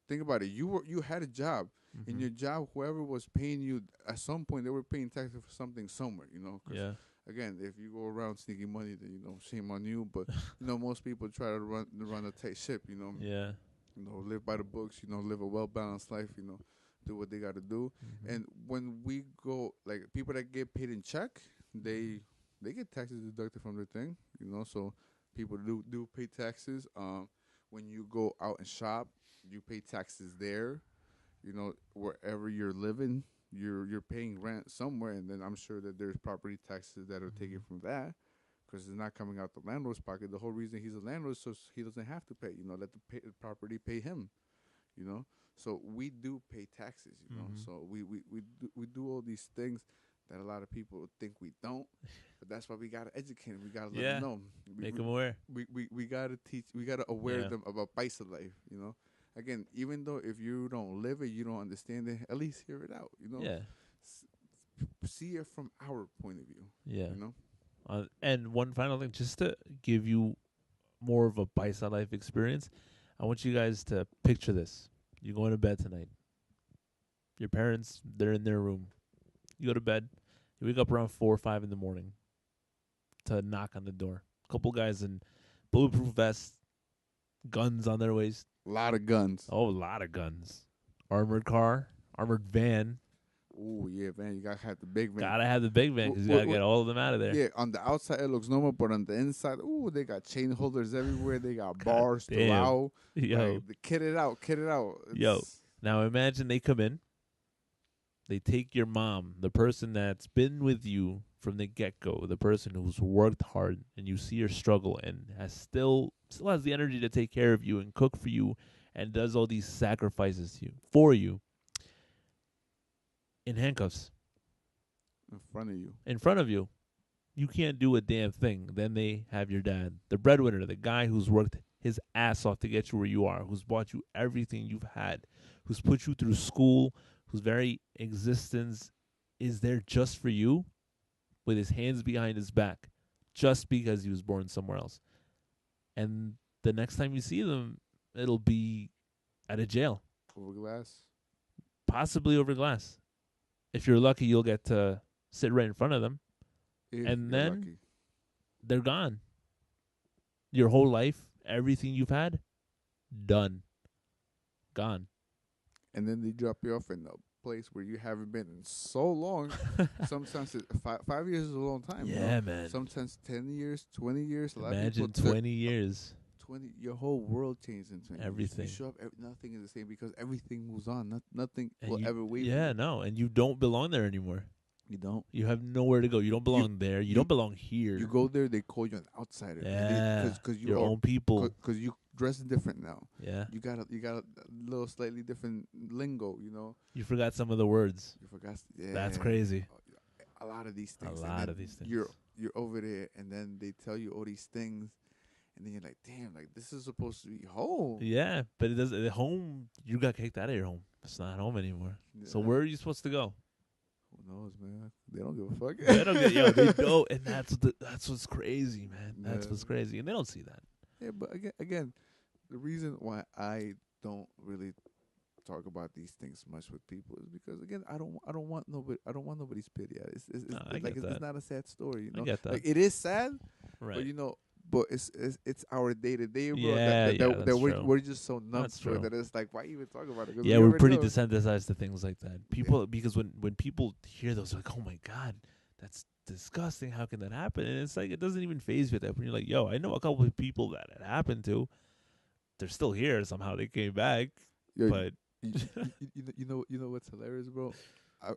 Think about it. You had a job. In your job, whoever was paying you at some point, they were paying taxes for something somewhere. 'Cause Yeah. again, if you go around sneaking money, then shame on you. But most people try to run a tight ship. Yeah. Live by the books. Live a well balanced life. Do what they got to do. And when we go, like people that get paid in check, they get taxes deducted from their thing. So people do pay taxes. When you go out and shop, you pay taxes there. Wherever you're living, you're paying rent somewhere, and then I'm sure that there's property taxes that are taken from that, because it's not coming out the landlord's pocket. The whole reason he's a landlord is so he doesn't have to pay. Let the property pay him. So we do pay taxes. So we do all these things that a lot of people think we don't, but that's why we gotta educate them. We gotta let them know. Make them aware. We gotta teach. We gotta aware Yeah. them about PaisaLife. Again, even though if you don't live it, you don't understand it, at least hear it out. Yeah. See it from our point of view. Yeah. And one final thing, just to give you more of a Paisa life experience, I want you guys to picture this. You're going to bed tonight. Your parents, they're in their room. You go to bed. You wake up around 4 or 5 in the morning to knock on the door. A couple guys in bulletproof vests, guns on their waist. A lot of guns. Oh, a lot of guns. Armored car, armored van. Oh yeah, man, you gotta have the big van. Gotta have the big van because you gotta get all of them out of there. Yeah, on the outside it looks normal, but on the inside, they got chain holders everywhere. They got bars throughout. Yo, Like, kid it out. Now imagine they come in. They take your mom, the person that's been with you from the get-go, the person who's worked hard, and you see her struggle and still has the energy to take care of you and cook for you and does all these sacrifices for you in handcuffs. In front of you. In front of you. You can't do a damn thing. Then they have your dad, the breadwinner, the guy who's worked his ass off to get you where you are, who's bought you everything you've had, who's put you through school, whose very existence is there just for you, with his hands behind his back, just because he was born somewhere else. And the next time you see them, it'll be at a jail. Over glass? Possibly over glass. If you're lucky, you'll get to sit right in front of them. And then lucky. They're gone. Your whole life, everything you've had, done. Gone. And then they drop you off in a place where you haven't been in so long. Sometimes 5 years is a long time. Yeah, man. Sometimes 10 years, 20 years. Imagine 20 years. 20. Your whole world changes in 20 Everything. years. You show up, nothing is the same because everything moves on. Nothing will ever wait. Yeah, no. And you don't belong there anymore. You don't. You have nowhere to go. You don't belong there. You don't belong here. You go there, they call you an outsider. Yeah, because your own people. Because you dress different now. Yeah. You got a little slightly different lingo. You forgot some of the words. You forgot. Yeah. That's crazy. A lot of these things. You're over there, and then they tell you all these things, and then you're like, damn, like this is supposed to be home. Yeah, but it doesn't. Home, you got kicked out of your home. It's not home anymore. Yeah. So where are you supposed to go? Who knows, man? They don't give a fuck. They don't get they don't, and that's what's crazy, man. That's Yeah. what's crazy, and they don't see that. Yeah, but again, the reason why I don't really talk about these things much with people is because again, I don't want nobody's pity. No, I like get it's that. not a sad story, you I know. get that. Like it is sad, but Right. you know, but it's our day to day, bro. Yeah, yeah, That that's true. we're just so numb That's to it true. that it's like, why even talk about it? Because Yeah, we we're already pretty know. desensitized to things like that. Yeah. People, because when people hear those, like, oh my god, that's disgusting. How can that happen? And it's like it doesn't even phase you that when you're like, yo, I know a couple of people that it happened to. They're still here somehow. They came back, Yo, but you know what's hilarious, bro?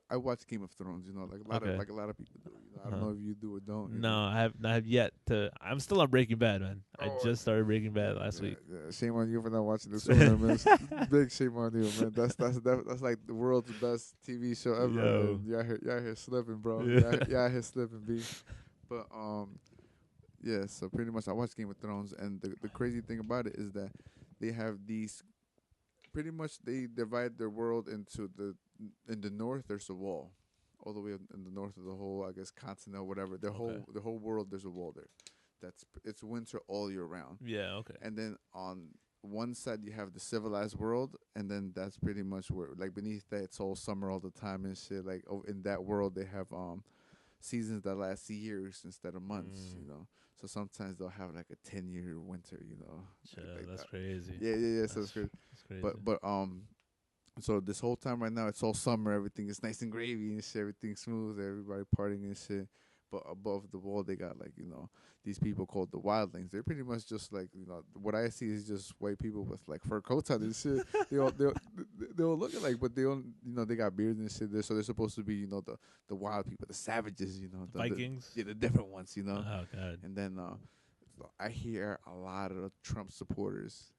I watch Game of Thrones. You know, okay. like a lot of people do. You know, I don't Uh-huh. know if you do or don't. You No, know. I have yet to. I'm still on Breaking Bad, man. I Oh, just started Breaking Bad last yeah, week. yeah. Shame on you for not watching this one, man. Big shame on you, man. That's like the world's best TV show ever, Yo. man. Y'all here slipping, bro. Yeah. Y'all here slipping, B. But yeah. So pretty much, I watched Game of Thrones, and the crazy thing about it is that they have these. Pretty much, they divide their world into in the north. There's a wall, all the way in the north of the whole, I guess, continent or whatever. Okay. The whole world. There's a wall there. It's winter all year round. Yeah. Okay. And then on one side you have the civilized world, and then that's pretty much where, like, beneath that it's all summer all the time and shit. Like, in that world they have seasons that last years instead of months, you know. So sometimes they'll have like a 10-year winter, you know. Like That's that. crazy. Yeah. So it's crazy. That's crazy. But so this whole time right now it's all summer, everything is nice and gravy and shit, everything's smooth, everybody partying and shit. But above the wall they got, like, you know, these people called the wildlings. They're pretty much just like, you know, what I see is just white people with like fur coats on and shit. They all look alike, but they don't, you know, they got beards and shit there, so they're supposed to be, you know, the wild people, the savages, you know, Vikings. the different ones, you know. Oh god. And then I hear a lot of Trump supporters,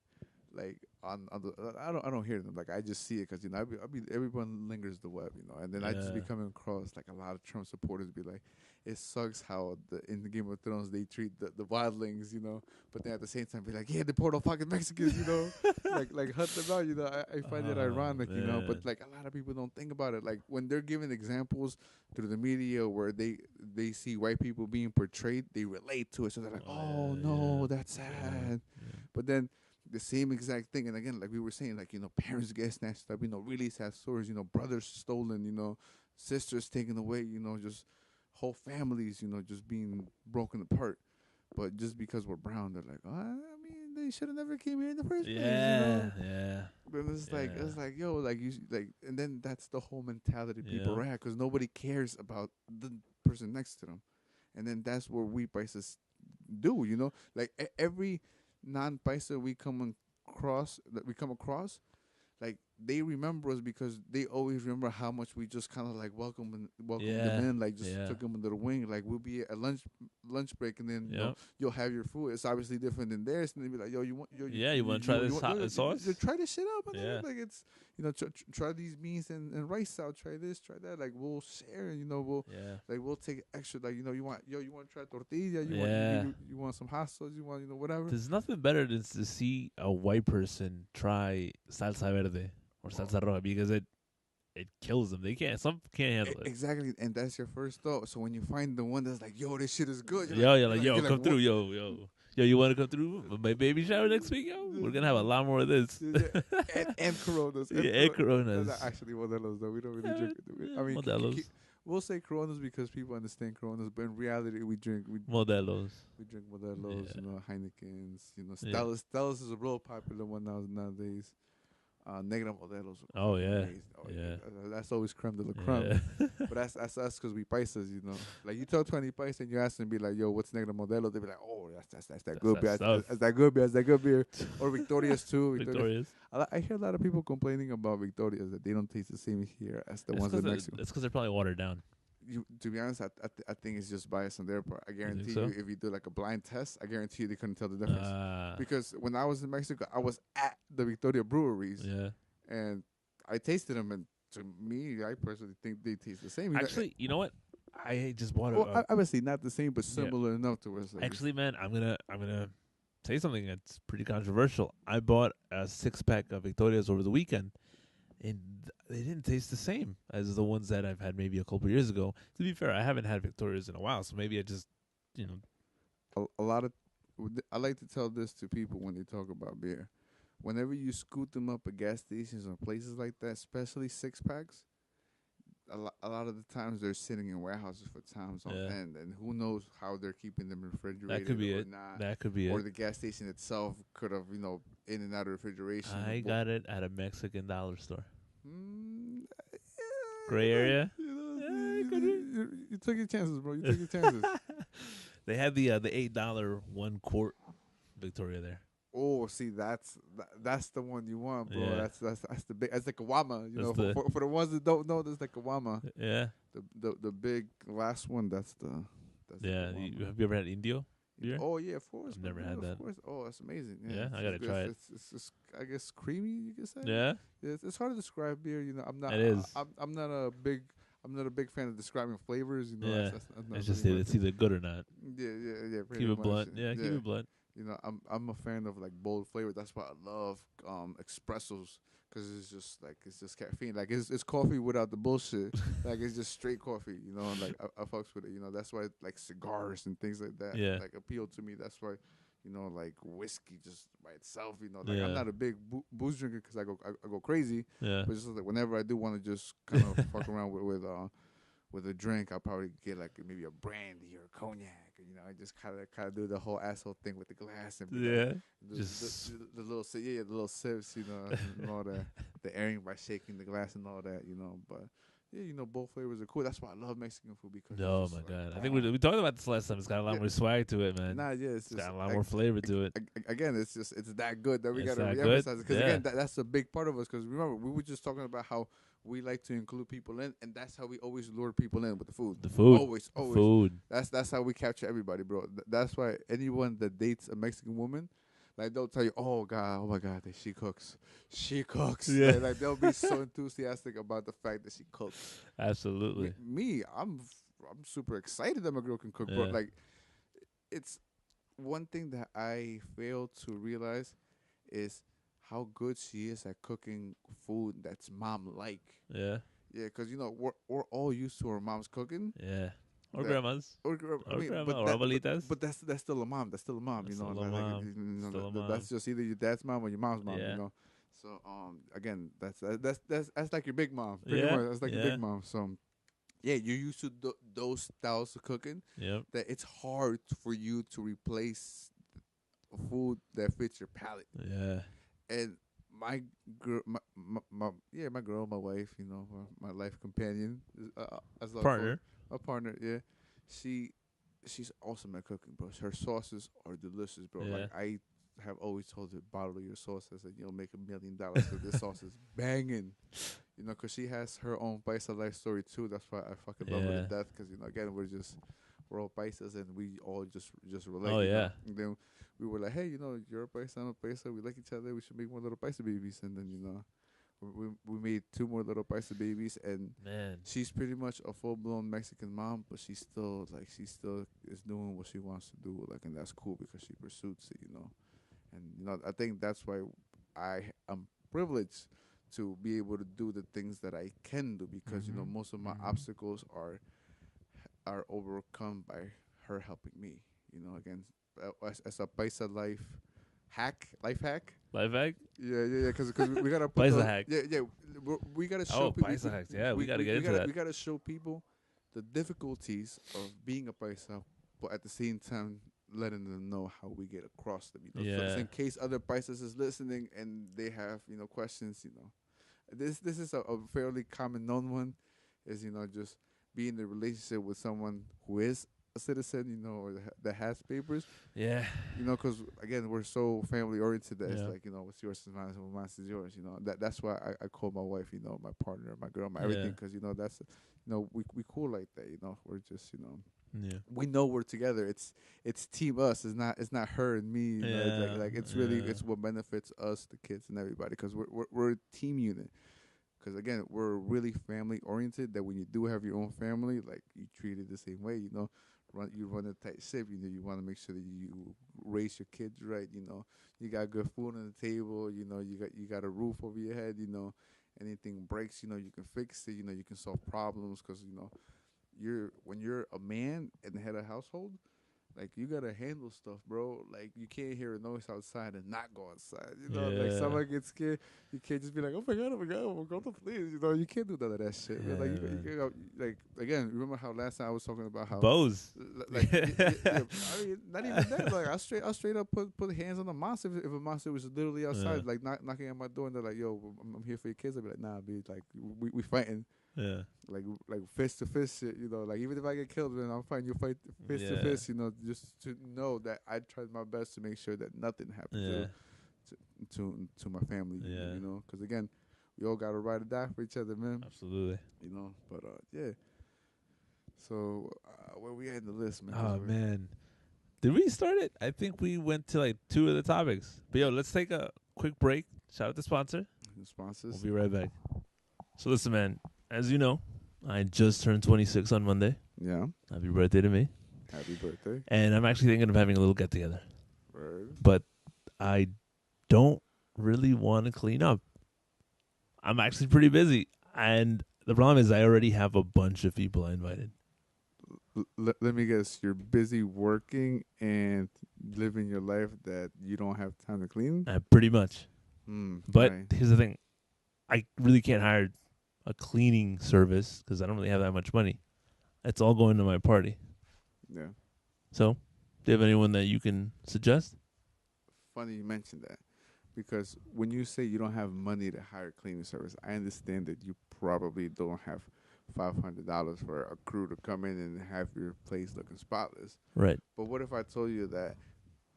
like on the, I don't hear them, like I just see it because, you know, I be everyone lingers the web, you know, and then I just be Yeah. coming across like a lot of Trump supporters be like, it sucks how in the Game of Thrones they treat the wildlings, you know, but then at the same time be like, yeah, deport all fucking Mexicans, you know, like hunt them out, you know. I find it Oh, ironic, you know, man. but like a lot of people don't think about it, like when they're giving examples through the media where they see white people being portrayed, they relate to it, so they're like, oh no, yeah. that's sad. Yeah. But then the same exact thing, and again, like we were saying, like, you know, parents get snatched up, you know, really sad stories, you know, brothers stolen, you know, sisters taken away, you know, just whole families, you know, just being broken apart. But just because we're brown, they're like, oh, I mean, they should have never came here in the first place, you know. Yeah. But it's like, yo, like you like, and then that's the whole mentality people Yeah. are at, because nobody cares about the person next to them, and then that's where we Paisas do, you know, like every non-Paisa we come across, like they remember us because they always remember how much we just kind of like welcome them Yeah. in, like just Yeah. took them under the wing. Like we'll be at lunch break, and then you know Yep. you'll have your food. It's obviously different than theirs, and they'll be like, yo, you want Yeah, you wanna try this hot sauce? Try this shit out, man. Yeah. Like it's, you know, try these beans and rice out. Try this, try that. Like we'll share, you know. Yeah. We'll take extra. Like, you know, you want to try tortilla. Yeah. You want some hot sauce. You want, you know, whatever. There's nothing better than to see a white person try salsa verde or salsa roja because it kills them. Some can't handle it. Exactly, and that's your first thought. So when you find the one that's like, yo, this shit is good. You're like, yo, you're come through, what? yo, you want to come through my baby shower next week, yo? We're gonna have a lot more of this. and Coronas. And Coronas. That's actually Modelos, though. We don't really drink. I mean, Modelos. we'll say Coronas because people understand Coronas, but in reality, we drink Modelos. Modelos, Yeah. you know, Heinekens, you know, Yeah. Stella's is a real popular one nowadays. Negra Modelos. Oh yeah. Amazing. Yeah. That's always creme de la creme. Yeah. But that's us because we Paisas, you know. Like you talk to any Paisa and you ask them, be like, yo, what's Negra Modelo? They be like, oh, that's that good beer. That's that good beer. That's that good beer. Or Victoria's too. Victorious. I hear a lot of people complaining about Victoria's that they don't taste the same here as the ones in Mexico. It's because they're probably watered down. To be honest, I think it's just bias on their part. I guarantee so? you, if you do like a blind test, I guarantee you they couldn't tell the difference. Because when I was in Mexico, I was at the Victoria breweries. Yeah. And I tasted them, and to me, I personally think they taste the same. Actually, you know what? I just bought it. Well, obviously not the same, but similar enough to us. Like, actually, man, I'm gonna say something that's pretty controversial. I bought a 6-pack of Victorias over the weekend, and they didn't taste the same as the ones that I've had maybe a couple years ago. To be fair, I haven't had Victoria's in a while, so maybe I just, you know, A lot of I like to tell this to people when they talk about beer. Whenever you scoot them up at gas stations or places like that, especially six packs, a lot of the times they're sitting in warehouses for times on yeah, end, and who knows how they're keeping them that could refrigerated be or it. not, That could be or it. the gas station itself could have in and out of refrigeration. I got it at a Mexican dollar store. Mm, Gray area. Yeah, it could be. you took your chances, bro. You took your chances. They had the $8 1 quart Victoria there. Oh, see, that's the one you want, bro. Yeah, That's the big. That's the Kawama. that's For the ones that don't know, that's the Kawama. yeah, The big last one. That's the yeah. Kawama. Have you ever had Indio beer? Oh yeah, of course. I've never had Of that. course. Oh, that's amazing. Yeah, Yeah, I gotta try it. It's just, I guess creamy. You could say. Yeah, It's hard to describe beer. it is. I'm not a big. I'm not a big fan of describing flavors. Yeah, that's not it's just really it's either good or not. yeah. Pretty Keep it much. blunt. Yeah, keep it blunt. I'm a fan of like bold flavor. That's why I love espressos because it's just caffeine. Like it's coffee without the bullshit. Like it's just straight coffee. And like I fucks with it. That's why like cigars and things like that Yeah. like appeal to me. That's why like whiskey just by itself. Like Yeah. I'm not a big booze drinker because I go crazy. Yeah, But it's just like whenever I do want to just kind of fuck around with a drink, I'll probably get like maybe a brandy or a cognac. I just kind of do the whole asshole thing with the glass and be like, yeah. the, Just the little the little sips, and all that, the airing by shaking the glass and all that, But yeah, both flavors are cool. That's why I love Mexican food because oh it's my just god! like, I think we talked about this last time. It's got a lot Yeah. more swag to it, man. nah, yeah, it's It's just got a lot more flavor to it. again, it's that good that we It's gotta that reemphasize good? it because Yeah. again, that's a big part of us. Because remember, we were just talking about how we like to include people in, and that's how we always lure people in with the food. The food, Always. food. That's how we capture everybody, bro. That's why anyone that dates a Mexican woman, like they'll tell you, oh my god, that she cooks. Yeah. Like they'll be so enthusiastic about the fact that she cooks. Absolutely. I'm super excited that my girl can cook, bro. Yeah. Like it's one thing that I fail to realize is how good she is at cooking food that's mom like. Yeah. Yeah, because we're all used to our mom's cooking. Yeah. Or That- grandmas. Or, Or grandma. Or abuelitas. but that's still a mom. That's still a mom. That's You know, still a like, mom. Still a mom. that's just either your dad's mom or your mom's mom. Yeah. So again, that's like your big mom. Pretty Yeah, much, that's like your yeah. big mom. So yeah, you're used to those styles of cooking Yep. that it's hard for you to replace food that fits your palate. Yeah. And my girl, my girl, my wife, my life companion, as I call her, Partner. a partner, yeah. She's awesome at cooking, bro. Her sauces are delicious, bro. Yeah. Like I have always told her, bottle your sauces and you'll make $1 million because this sauce is banging. Because she has her own PaisaLife story too. That's why I fucking love her Yeah. to death. Because again, we're all Paisas and we all just relate. Oh, you know? yeah. And then we were like, hey, you're a Paisa, I'm a Paisa. We like each other. We should make more little Paisa babies. And then we made 2 more little Paisa babies, and Man. she's pretty much a full blown Mexican mom, but she still is doing what she wants to do, like, and that's cool because she pursues it. And I think that's why I am privileged to be able to do the things that I can do because Mhm. most of my Mhm. obstacles are overcome by her helping me. Again, as a Paisa life hack. Life hack? Yeah. Because we gotta put Paisa those- hack. Yeah. We gotta show. Oh, Paisa hacks. Yeah, we gotta get into that. We gotta show people the difficulties of being a Paisa, but at the same time letting them know how we get across them. So Yeah. in case other Paisas is listening and they have questions. This is a fairly common known one. Is just be in a relationship with someone who is a citizen, or that has papers. Yeah. Because again, we're so family oriented that it's Yeah. like, what's yours is mine, and what's mine is yours. That's why I call my wife, my partner, my girl, my everything, Yeah. because that's, we cool like that. We're just, Yeah. we know we're together. It's team us. It's not her and me. Yeah. Like it's really Yeah. it's what benefits us, the kids, and everybody, because we're a team unit. Because again, we're really family oriented. That when you do have your own family, like you treat it the same way. You run a tight ship. You want to make sure that you raise your kids right. You got good food on the table. You got a roof over your head. Anything breaks, you can fix it. You can solve problems because you're when you're a man and the head of household, like you gotta handle stuff, bro. Like you can't hear a noise outside and not go outside. Like Yeah. someone gets scared, you can't just be like, oh my god, we'll go to police. You can't do none of that shit, man. Like Yeah, man. like again, remember how last time I was talking about how Bose. like I mean, not even that. Like I straight up put hands on the monster if a monster was literally Yeah. outside, like knocking at my door, and they're like, "Yo, I'm here for your kids." I'd be like, "Nah, be like we fighting." Yeah. Like fist to fist shit, like even if I get killed, then I'm fine. You fight fist to Yeah. fist, just to know that I tried my best to make sure that nothing happened Yeah. to my family, Yeah. because again, we all gotta ride or die for each other, man. Absolutely. But yeah. So where we at in the list, man? Oh man. Did we start it? I think we went to like 2 of the topics. But yo, let's take a quick break. Shout out to sponsor. The sponsors. We'll be right back. So listen, man. As you know, I just turned 26 on Monday. Yeah. Happy birthday to me. Happy birthday. And I'm actually thinking of having a little get together. Word. But I don't really want to clean up. I'm actually pretty busy. And the problem is I already have a bunch of people I invited. Let me guess. You're busy working and living your life that you don't have time to clean. Pretty much. But right. here's the thing. I really can't hire a cleaning service because I don't really have that much money. It's all going to my party. Yeah. So, do you have anyone that you can suggest? Funny you mentioned that, because when you say you don't have money to hire a cleaning service, I understand that you probably don't have $500 for a crew to come in and have your place looking spotless. Right. But what if I told you that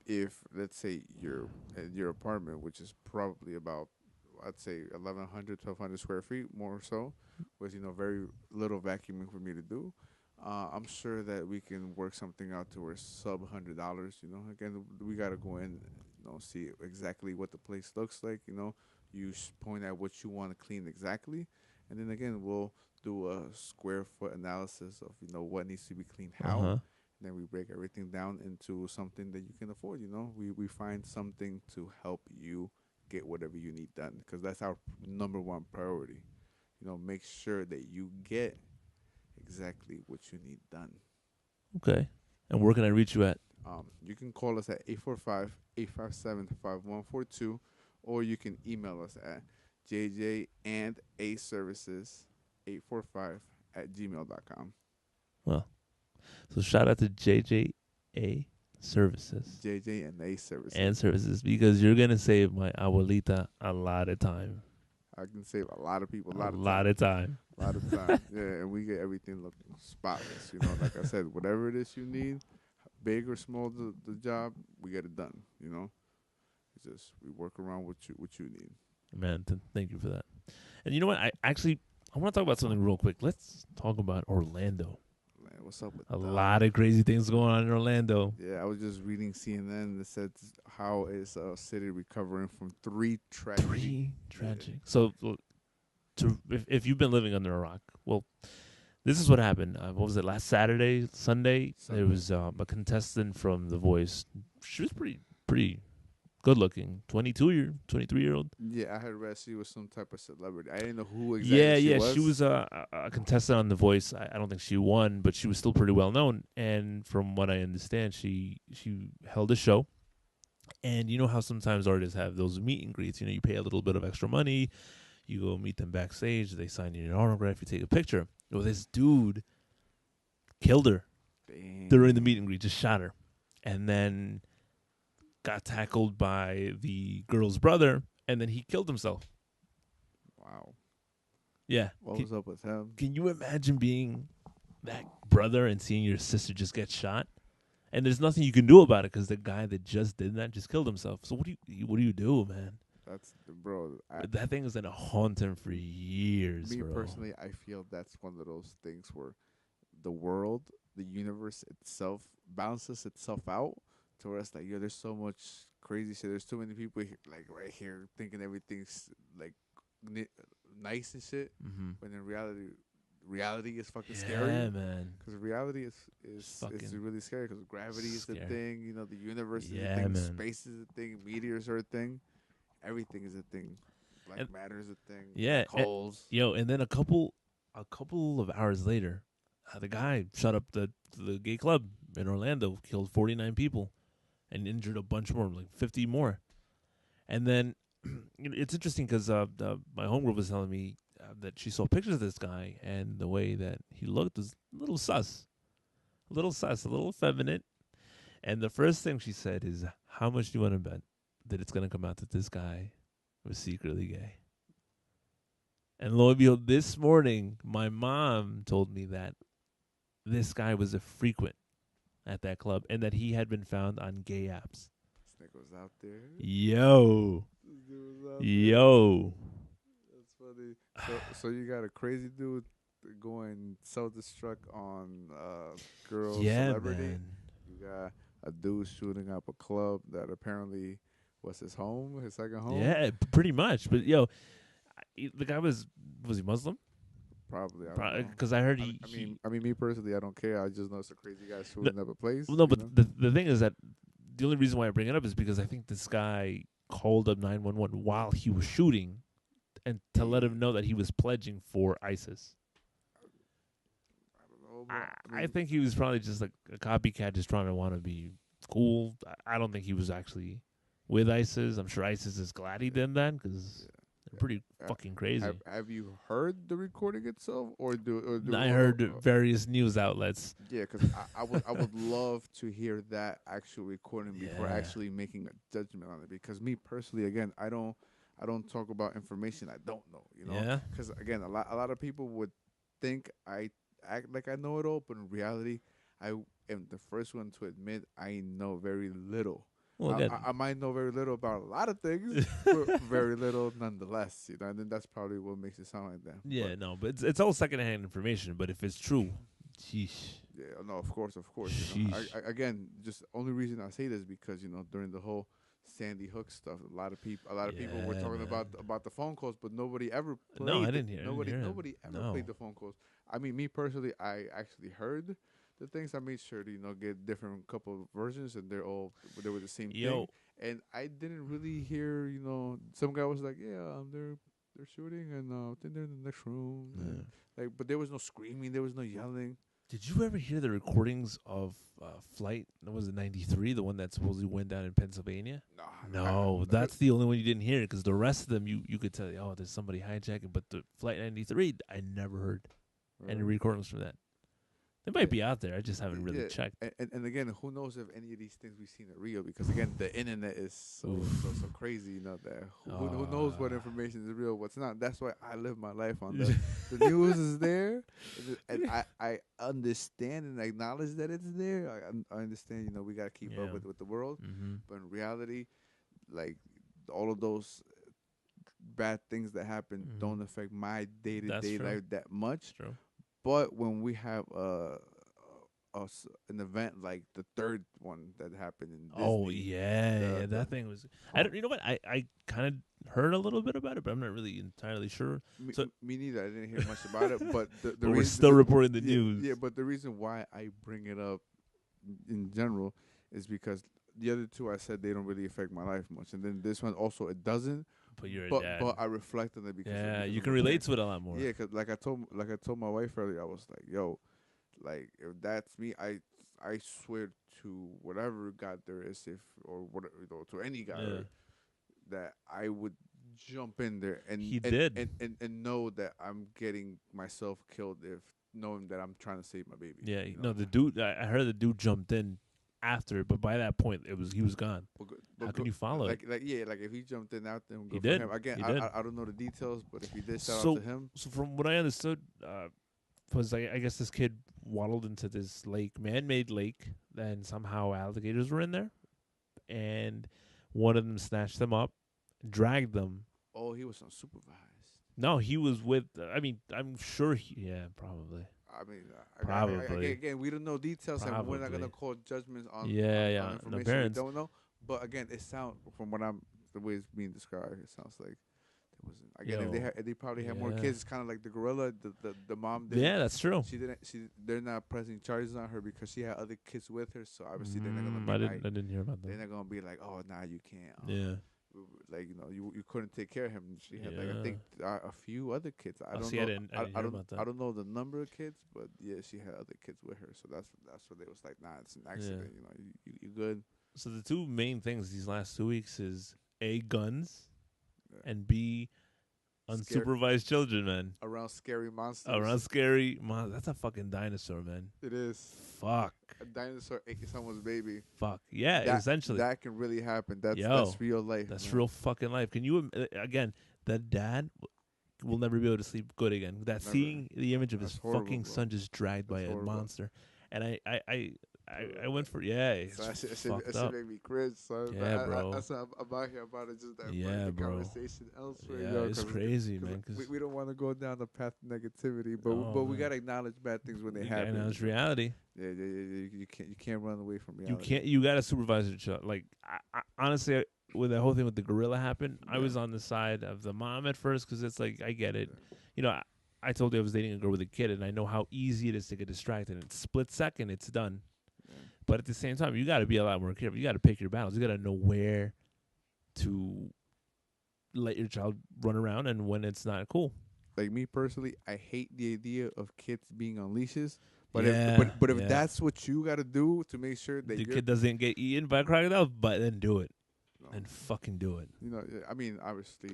if, let's say, your apartment, which is probably about, I'd say 1,100, 1,200 square feet, more so, with very little vacuuming for me to do. I'm sure that we can work something out to where sub $100. Again, we gotta go in, see exactly what the place looks like. You point out what you want to clean exactly, and then again, we'll do a square foot analysis of what needs to be cleaned how. Uh-huh. Then we break everything down into something that you can afford. We find something to help you get whatever you need done, because that's our number one priority. Make sure that you get exactly what you need done. Okay. And where can I reach you at? You can call us at 845-857-5142, or you can email us at jjandaservices845@gmail.com. Well, so shout out to JJA Services. JJ and A Services. And Services, because you're going to save my abuelita a lot of time. I can save a lot of people a lot of time. A lot of time. Yeah, and we get everything looking spotless. Like I said, whatever it is you need, big or small, the job, we get it done. It's just we work around what you need. Man, thank you for that. And you know what? I want to talk about something real quick. Let's talk about Orlando. Man, what's up with a lot of crazy things going on in Orlando? Yeah, I was just reading CNN that said how is a city recovering from 3 tragic. 3 tragic. Yeah. So, if you've been living under a rock, well, this is what happened. What was it? Last Sunday? There was a contestant from The Voice. She was pretty good looking, 23-year-old. Yeah, I heard she was some type of celebrity. I didn't know who exactly she was. She was a contestant on The Voice. I don't think she won, but she was still pretty well known. And from what I understand, she held a show. And you know how sometimes artists have those meet and greets. You pay a little bit of extra money. You go meet them backstage. They sign you an autograph. You take a picture. Well, this dude killed her during the meet and greet. Just shot her. And then got tackled by the girl's brother, and then he killed himself. Wow. Yeah. What was up with him? Can you imagine being that brother and seeing your sister just get shot? And there's nothing you can do about it because the guy that just did that just killed himself. So what do you do, man? That's bro. That thing is gonna haunt him for years. Me bro. personally, I feel that's one of those things where the world, the universe itself, balances itself out to where it's like, there's so much crazy shit. There's too many people like right here thinking everything's like nice and shit, when in reality is fucking scary. Yeah, man. Because reality is really scary. Because gravity is the thing. The universe is a thing. Man. Space is a thing. Meteors are a thing. Everything is a thing. Black And matter's a thing. yeah, Black holes. and then a couple of hours later, the guy shut up the gay club in Orlando, killed 49 people, and injured a bunch more, like 50 more. And then it's interesting because my homegirl was telling me that she saw pictures of this guy, and the way that he looked was a little sus, a little effeminate. And the first thing she said is, "How much do you want to bet that it's gonna come out that this guy was secretly gay?" And lo and behold, this morning, my mom told me that this guy was a frequent at that club and that he had been found on gay apps. This nigga was out there. Yo. This dude was out Yo. there. That's funny. So you got a crazy dude going self-destruct on girl Yeah, celebrity. man. You got a dude shooting up a club that apparently was his home, his second home. Yeah, pretty much. But, yo, the guy was he Muslim? Probably, I don't know. Because I heard I mean, me personally, I don't care. I just know it's a crazy guy shooting up a place. Well, no, but know? the thing is that the only reason why I bring it up is because I think this guy called up 911 while he was shooting, and to let him know that he was pledging for ISIS. I don't know. But, I think he was probably just like a copycat, just trying to want to be cool. I don't think he was actually with ISIS. I'm sure ISIS is glad he did that because they're pretty fucking crazy. Have you heard the recording itself, or do I heard various news outlets. Yeah, because I would love to hear that actual recording before Yeah. actually making a judgment on it. Because me personally, again, I don't talk about information I don't know. You know, Yeah. because again, a lot of people would think I act like I know it all, but in reality, I am the first one to admit I know very little. Well, again, I might know very little about a lot of things, but very little nonetheless. You know, and then that's probably what makes it sound like that. yeah, But, no, but it's all secondhand information. But if it's true, sheesh. yeah, no, of course. You know, Sheesh. again, just only reason I say this because during the whole Sandy Hook stuff, a lot of people were Yeah, talking man. about the phone calls, but nobody ever played. No, I didn't hear. Nobody ever played the phone calls. I mean, me personally, I actually heard the things. I made sure to get different couple of versions, and they were the same thing. And I didn't really hear, some guy was like, yeah, they're shooting, and I think they're in the next room. Yeah. And, but there was no screaming, there was no yelling. Did you ever hear the recordings of Flight? Was it 93, the one that supposedly went down in Pennsylvania? No, that's the only one you didn't hear because the rest of them you could tell. Oh, there's somebody hijacking, but the Flight 93, I never heard any recordings from that. They might be out there. I just haven't really checked. And again, who knows if any of these things we've seen are real? Because again, the internet is so crazy. That who knows what information is real, what's not. That's why I live my life on the news is there, and I understand and acknowledge that it's there. I understand. We gotta keep up with the world, but in reality, like all of those bad things that happen don't affect my day-to-day life that much. True. But when we have an event like the third one that happened in Disney, oh yeah, that thing was. I don't. You know what? I kind of heard a little bit about it, but I'm not really entirely sure. Me neither. I didn't hear much about it, but but we're still reporting the news. Yeah, but the reason why I bring it up in general is because the other two I said they don't really affect my life much, and then this one also it doesn't. But you're but, a dad. but I reflect on it because you can relate to it a lot more. Yeah, because like I told my wife earlier, I was like, yo, like if that's me, I swear to whatever God there is, if or whatever to any God that I would jump in there and and know that I'm getting myself killed if knowing that I'm trying to save my baby. Yeah, no, the dude. I heard the dude jumped in after, but by that point, he was gone. How can you follow it? Like if he jumped in out there, he did. Him. Again, he did. I don't know the details, but if he did, shout out to him. So from what I understood, was I guess this kid waddled into this lake, man-made lake, and somehow alligators were in there, and one of them snatched them up, dragged them. Oh, he was unsupervised. No, he was with. I'm sure. Probably. I mean, probably. Again, we don't know details, and we're not gonna call judgments on on information we don't know. But again, it sounds from the way it's being described, it sounds like it wasn't. Again, if they probably had more kids. It's kind of like the gorilla. The mom. That's true. They're not pressing charges on her because she had other kids with her. So obviously they're not gonna. I didn't hear about that. They're not gonna be like, oh, nah, you can't. Yeah. like you couldn't take care of him. She had like I Yeah. think a few other kids. I Oh, don't see, I know. didn't. I didn't I hear don't about that. I don't know the number of kids, but yeah, she had other kids with her. So that's what they was like. Nah, it's an Yeah. accident. You good. So the two main things these last 2 weeks is A, guns, Yeah. and B, Scare unsupervised children, man. around scary monsters. Around scary, that's a fucking dinosaur, man. It is. Fuck. A dinosaur ate someone's baby. Fuck. Yeah, That essentially. that can really happen. That's Yo, real life, that's man. real fucking life. Can you, again, that dad will never be able to sleep good again. That Never. seeing the image of his That's horrible, fucking bro. son just dragged by That's a horrible. monster. And I went for, yeah, it's So that fucked should up. make me cringe, son. Yeah, bro. That's why I'm out here about it. Just that Yeah, the bro. conversation elsewhere, Yeah, yo. it's crazy, man. Cause we don't want to go down the path of negativity, but no, we man. gotta acknowledge bad things when they You happen. gotta know it's reality. Yeah. You can't run away from You reality. can't. You gotta supervise your child. Like honestly, when that whole thing with the gorilla happened, I Yeah. was on the side of the mom at first because it's like I get it. Yeah. You know, I told you I was dating a girl with a kid, and I know how easy it is to get distracted. In a split second, it's done. Yeah. But at the same time, you got to be a lot more careful. You got to pick your battles. You got to know where to let your child run around and when it's not cool. Like me personally, I hate the idea of kids being on leashes. But Yeah, if yeah. that's what you gotta do to make sure that The your kid doesn't get eaten by a crocodile, but then do it. no, And fucking do it. I mean, obviously,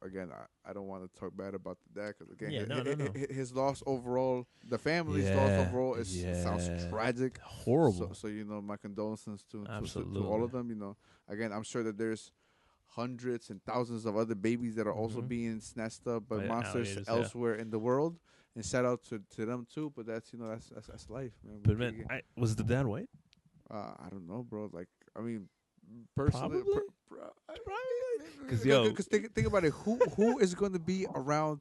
again, I don't want to talk bad about the dad because again, Yeah, no. his loss overall, the family's loss Yeah, overall sounds yeah. tragic. Horrible. So my condolences to all Absolutely. of them. Again, I'm sure that there's hundreds and thousands of other babies that are also Mhm. being snatched up by By monsters alligators, yeah. elsewhere in the world. And shout out to them too. But that's that's life, man. But man, was the dad white? I don't know, bro. Like, I mean, personally, Probably. because 'Cause, yo- think about it. Who is going to be around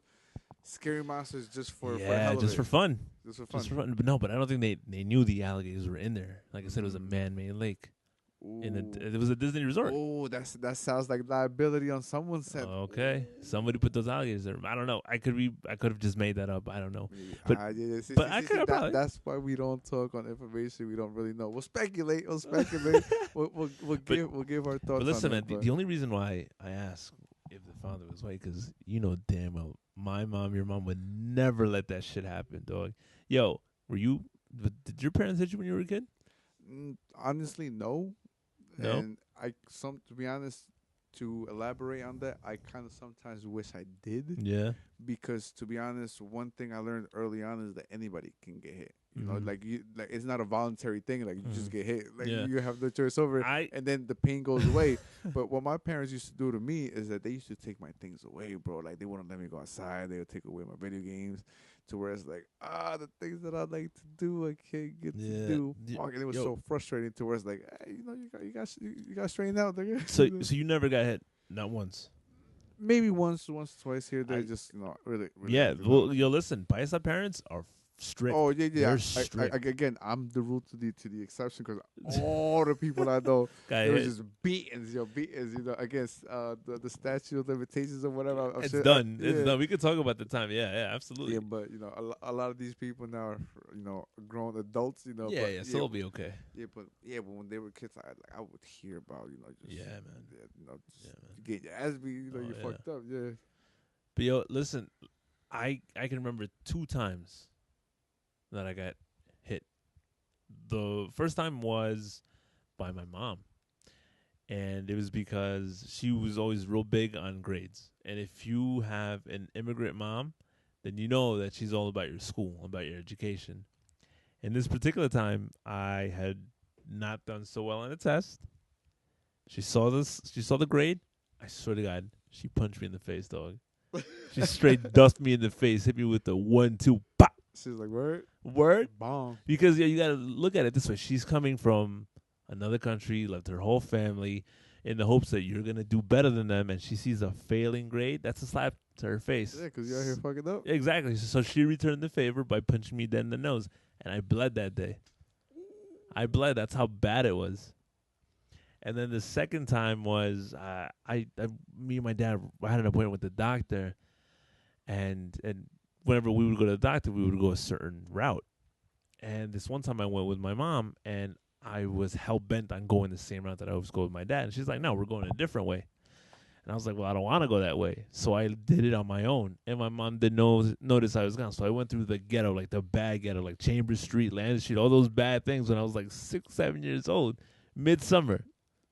scary monsters just for the hell of just it? for fun. Just for fun. Just for fun. But no, but I don't think they knew the alligators were in there. Like I said, it was a Mm. man-made lake. Ooh. It was a Disney resort. Oh, that sounds like liability on someone's end. Okay, somebody put those alligators there. I don't know. I could have just made that up. I don't know. But- But I could probably- that's why we don't talk on information we don't really know. We'll speculate. We'll give our thoughts. But listen, on man, it, the only reason why I ask if the father was white, because you know damn well my mom, your mom would never let that shit happen, dog. Yo, did your parents hit you when you were a kid? honestly, no. No? And to be honest, to elaborate on that, I kind of sometimes wish I did. Yeah. Because to be honest, one thing I learned early on is that anybody can get hit. You know, Mhm. like it's not a voluntary thing. Like you just Mhm. get hit. Like Yeah. you have no choice over it, I and then the pain goes away. But what my parents used to do to me is that they used to take my things away, bro. Like they wouldn't let me go outside. They would take away my video games, to where it's like the things that I like to do, I can't get Yeah. to do. Yeah. Fuck, and it was Yo. so frustrating. To where it's like, hey, you got straightened out. Nigga. so you never got hit, not once. Maybe once, twice here. They I- just really. Yeah. really Well, yo, listen, Paisa parents are strict. Oh yeah. They're strict. Again, I'm the rule to the exception because all the people I know, Got it was hit. just beatings, against the statute of limitations or whatever. I'm It's sure- done. yeah. It's done. We could talk about the time. Yeah, absolutely. Yeah, but a lot of these people now are grown adults. Yeah, but, so it'll be okay. but when they were kids, I would hear about just Yeah, man. just Yeah, man. you get your ass beat, Oh, you yeah. fucked up, yeah. But yo, listen, I can remember 2 times that I got hit. The first time was by my mom. And it was because she was always real big on grades. And if you have an immigrant mom, then you know that she's all about your school, about your education. And this particular time, I had not done so well on a test. She saw the grade. I swear to God, she punched me in the face, dog. She straight dusted me in the face, hit me with the 1-2, pop. She's like, Word? bomb. Because you got to look at it this way. She's coming from another country, left her whole family in the hopes that you're going to do better than them, and she sees a failing grade. That's a slap to her face. Yeah, because you're out here fucking up. Exactly. So she returned the favor by punching me dead in the nose, and I bled that day. I bled. That's how bad it was. And then the second time was me and my dad, I had an appointment with the doctor, and whenever we would go to the doctor, we would go a certain route. And this one time I went with my mom, and I was hell bent on going the same route that I always go with my dad. And she's like, "No, we're going a different way." And I was like, well, I don't want to go that way. So I did it on my own. And my mom didn't notice I was gone. So I went through the ghetto, like the bad ghetto, like Chambers Street, Landis Street, all those bad things when I was like 6, 7 years old, midsummer.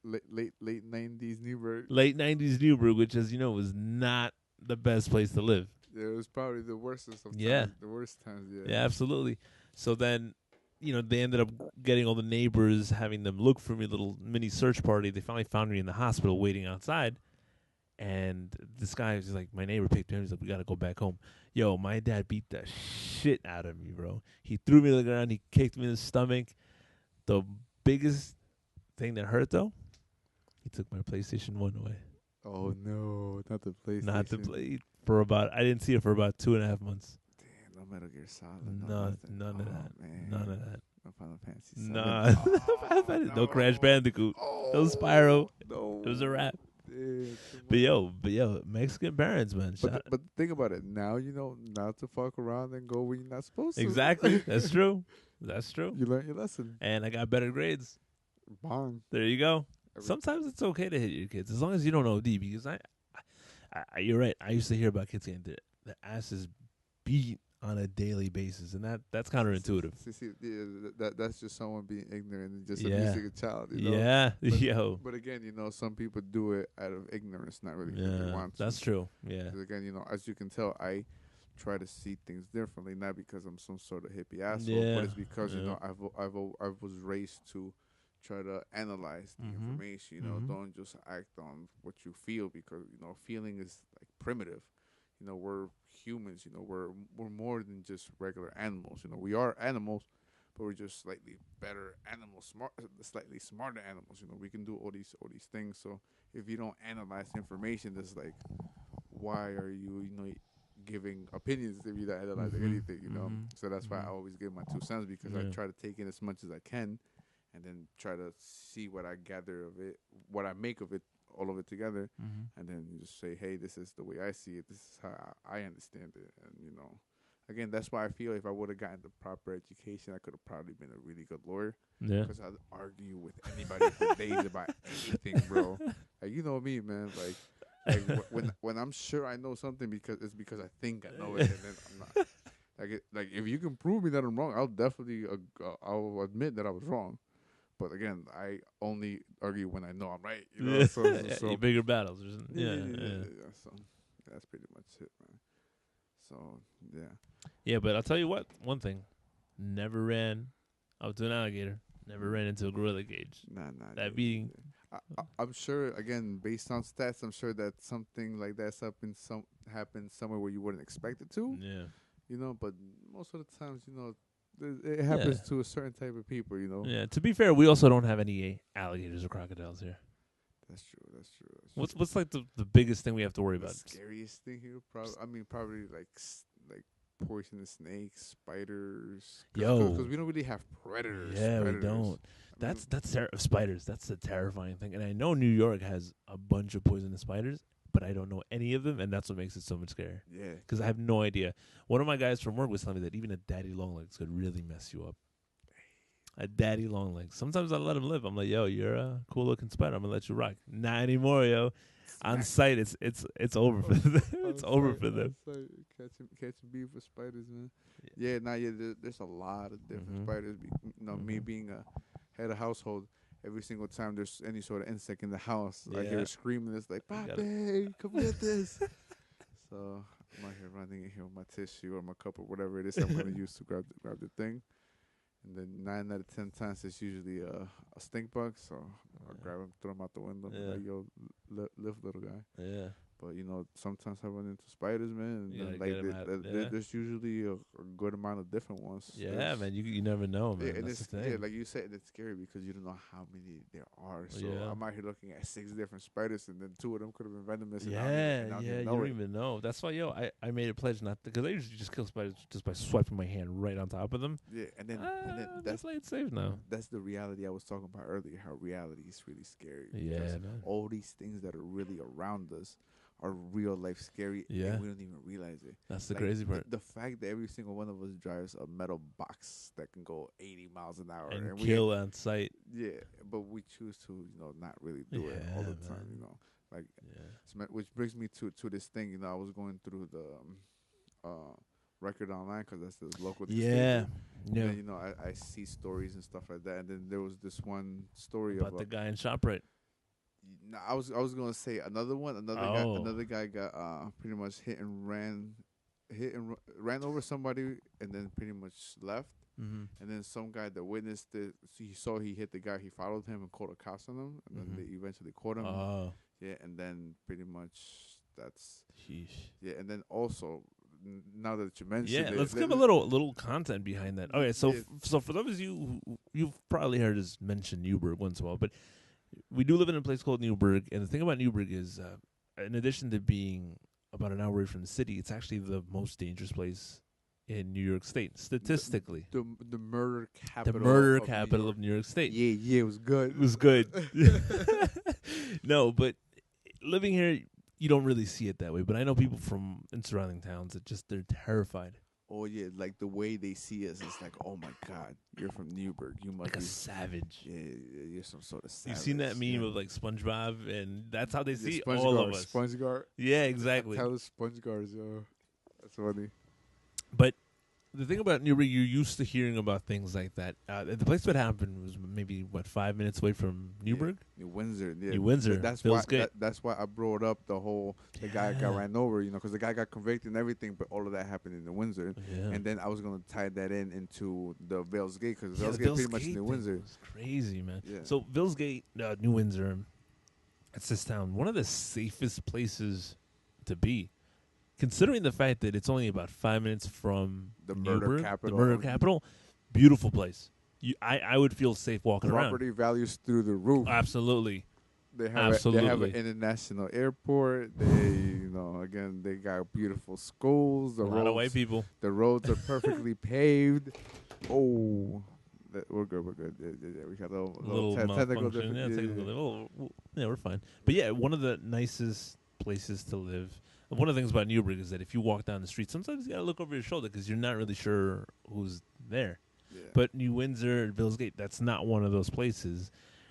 Late 90s Newburgh. Late 90s Newburgh, which, as you know, was not the best place to live. Yeah, it was probably the worst of sometimes. Yeah. The worst times, yeah. Yeah, absolutely. So then, they ended up getting all the neighbors, having them look for me, little mini search party. They finally found me in the hospital waiting outside. And this guy was like, my neighbor picked me up. He's like, we got to go back home. Yo, my dad beat the shit out of me, bro. He threw me to the ground. He kicked me in the stomach. The biggest thing that hurt, though, he took my PlayStation 1 away. Oh, no. Not the PlayStation. Not to play I didn't see it for about 2.5 months. Damn, no Metal Gear Solid. None of that. Man. None of that. No Final Fantasy 7. Nah. No Crash Bandicoot. No Spyro. No. It was a wrap. Damn, But yo, Mexican parents, man. but think about it. Now you know not to fuck around and go where you're not supposed to. Exactly. That's true. That's true. You learn your lesson. And I got better grades. Bong. There you go. Sometimes it's okay to hit your kids as long as you don't OD. Because you're right. I used to hear about kids getting the asses beat on a daily basis, and that's counterintuitive. See, that's just someone being ignorant and just abusing a child. You know? Yeah, But again, some people do it out of ignorance, not really because they want to. That's true. Yeah. 'Cause again, as you can tell, I try to see things differently, not because I'm some sort of hippie asshole, but it's because I was raised to try to analyze the information. Don't just act on what you feel because feeling is like primitive. We're humans. We're more than just regular animals. We are animals, but we're just slightly better animals, slightly smarter animals. We can do all these things. So if you don't analyze information, it's like, why are you giving opinions if you don't analyze anything? So that's why I always give my 2 cents because I try to take in as much as I can, and then try to see what I gather of it, what I make of it, all of it together, and then just say, hey, this is the way I see it. This is how I understand it. And, again, that's why I feel if I would have gotten the proper education, I could have probably been a really good lawyer. Yeah. Because I'd argue with anybody for days about anything, bro. Like, you know me, man. Like when I'm sure I know something because I think I know it, and then I'm not. Like if you can prove me that I'm wrong, I'll definitely I'll admit that I was wrong. But again, I only argue when I know I'm right. So bigger battles. Yeah. So that's pretty much it, man. So yeah. Yeah, but I'll tell you what. One thing, never ran up to an alligator. Never ran into a gorilla cage. Nah. That beating. I'm sure. Again, based on stats, I'm sure that something like that's happened somewhere where you wouldn't expect it to. Yeah. But most of the times, it happens to a certain type of people, Yeah. To be fair, we also don't have any alligators or crocodiles here. That's true. What's like the biggest thing we have to worry about? The scariest thing here, probably like poisonous snakes, spiders. Because we don't really have predators. Yeah, we don't. That's spiders. That's the terrifying thing. And I know New York has a bunch of poisonous spiders, but I don't know any of them, and that's what makes it so much scarier. Yeah. Because I have no idea. One of my guys from work was telling me that even a daddy longlegs could really mess you up. A daddy longlegs. Sometimes I let him live. I'm like, yo, you're a cool looking spider. I'm gonna let you rock. Not anymore, yo. On site, it's over for them. It's over for them. Catching beef with spiders, man. Yeah, there's a lot of different spiders. Me being a head of household, every single time there's any sort of insect in the house, I hear screaming. It's like, Papi, come get this. So I'm out here running in here with my tissue or my cup or whatever it is I'm gonna use to grab the thing. And then 9 out of 10 times it's usually a stink bug, so I'll grab him, throw him out the window, like, yo, live, little guy. Yeah. But sometimes I run into spiders, man. And there's usually a good amount of different ones. Yeah, man, you never know, man. And that's the thing. like you said, it's scary because you don't know how many there are. So Yeah. I'm out here looking at 6 different spiders, and then 2 of them could have been venomous. Yeah, you don't even know. That's why, I made a pledge not to, because I usually just kill spiders just by swiping my hand right on top of them. Yeah, and then that's playing safe now. That's the reality I was talking about earlier. How reality is really scary. Yeah, man. All these things that are really around us are real life scary, and we don't even realize it. That's the crazy part. The fact that every single one of us drives a metal box that can go 80 miles an hour and kill on sight. Yeah, but we choose to, not really do it all the time, Like, Yeah. which brings me to this thing. You know, I was going through the record online because that's the local Yeah. newspaper, and Yeah. then I see stories and stuff like that. And then there was this one story of About the guy in ShopRite. no, I was gonna say another one. Oh. Another guy got pretty much ran over somebody, and then pretty much left. Mm-hmm. And then some guy that witnessed it, he saw he hit the guy. He followed him and called the cops on him, and then Mm-hmm. they eventually caught him. Oh. Yeah, and then pretty much that's Sheesh. yeah. And then also now that you mentioned Yeah, it, let's give a little content behind that. Okay, so yeah, so for those of you you've probably heard us mention Newburgh once in a while, but we do live in a place called Newburgh, and the thing about Newburgh is, in addition to being about an hour away from the city, it's actually the most dangerous place in New York State, statistically. the murder The capital, murder of capital New of New York State. Yeah, yeah, it was good. It was good. No, but living here, you don't really see it that way. But I know people from in surrounding towns that just they're terrified, Oh yeah, like the way they see us, it's like, oh my God, you're from Newburgh. You must like a be, savage. yeah, you're some sort of savage. You've seen that meme yeah. of like SpongeBob, and that's how they Yeah, see sponge all guard, of us. Sponge guard. Yeah, exactly. Tell us sponge guards, yo. That's funny. But the thing about Newbury, you're used to hearing about things like that. The place that happened was maybe 5 minutes away from Newburgh. Yeah, New Windsor. Yeah. New Windsor. That's Feels why. good. That's why I brought up the whole the guy got ran over. You know, because the guy got convicted and everything, but all of that happened in the Windsor. Yeah. And then I was gonna tie that into the Vales Gate because Yeah, Vales the Gate Vales pretty much Gate New thing Windsor. was crazy, man. Yeah. So Vales Gate, New Windsor, it's this town, one of the safest places to be, considering the fact that it's only about 5 minutes from The murder Newburgh, capital. the murder capital. Beautiful place. I would feel safe walking Property around. values through the roof. Absolutely. They have an international airport. Again, they got beautiful schools. A lot of white people. The roads are perfectly paved. Oh, we're good. We're good. Yeah, we got a little technical malfunction. Yeah, difference. technical. Yeah, we're fine. But yeah, one of the nicest places to live. One of the things about Newburgh is that if you walk down the street, sometimes you gotta look over your shoulder because you're not really sure who's there. Yeah. But New Windsor, Vales Gate, that's not one of those places.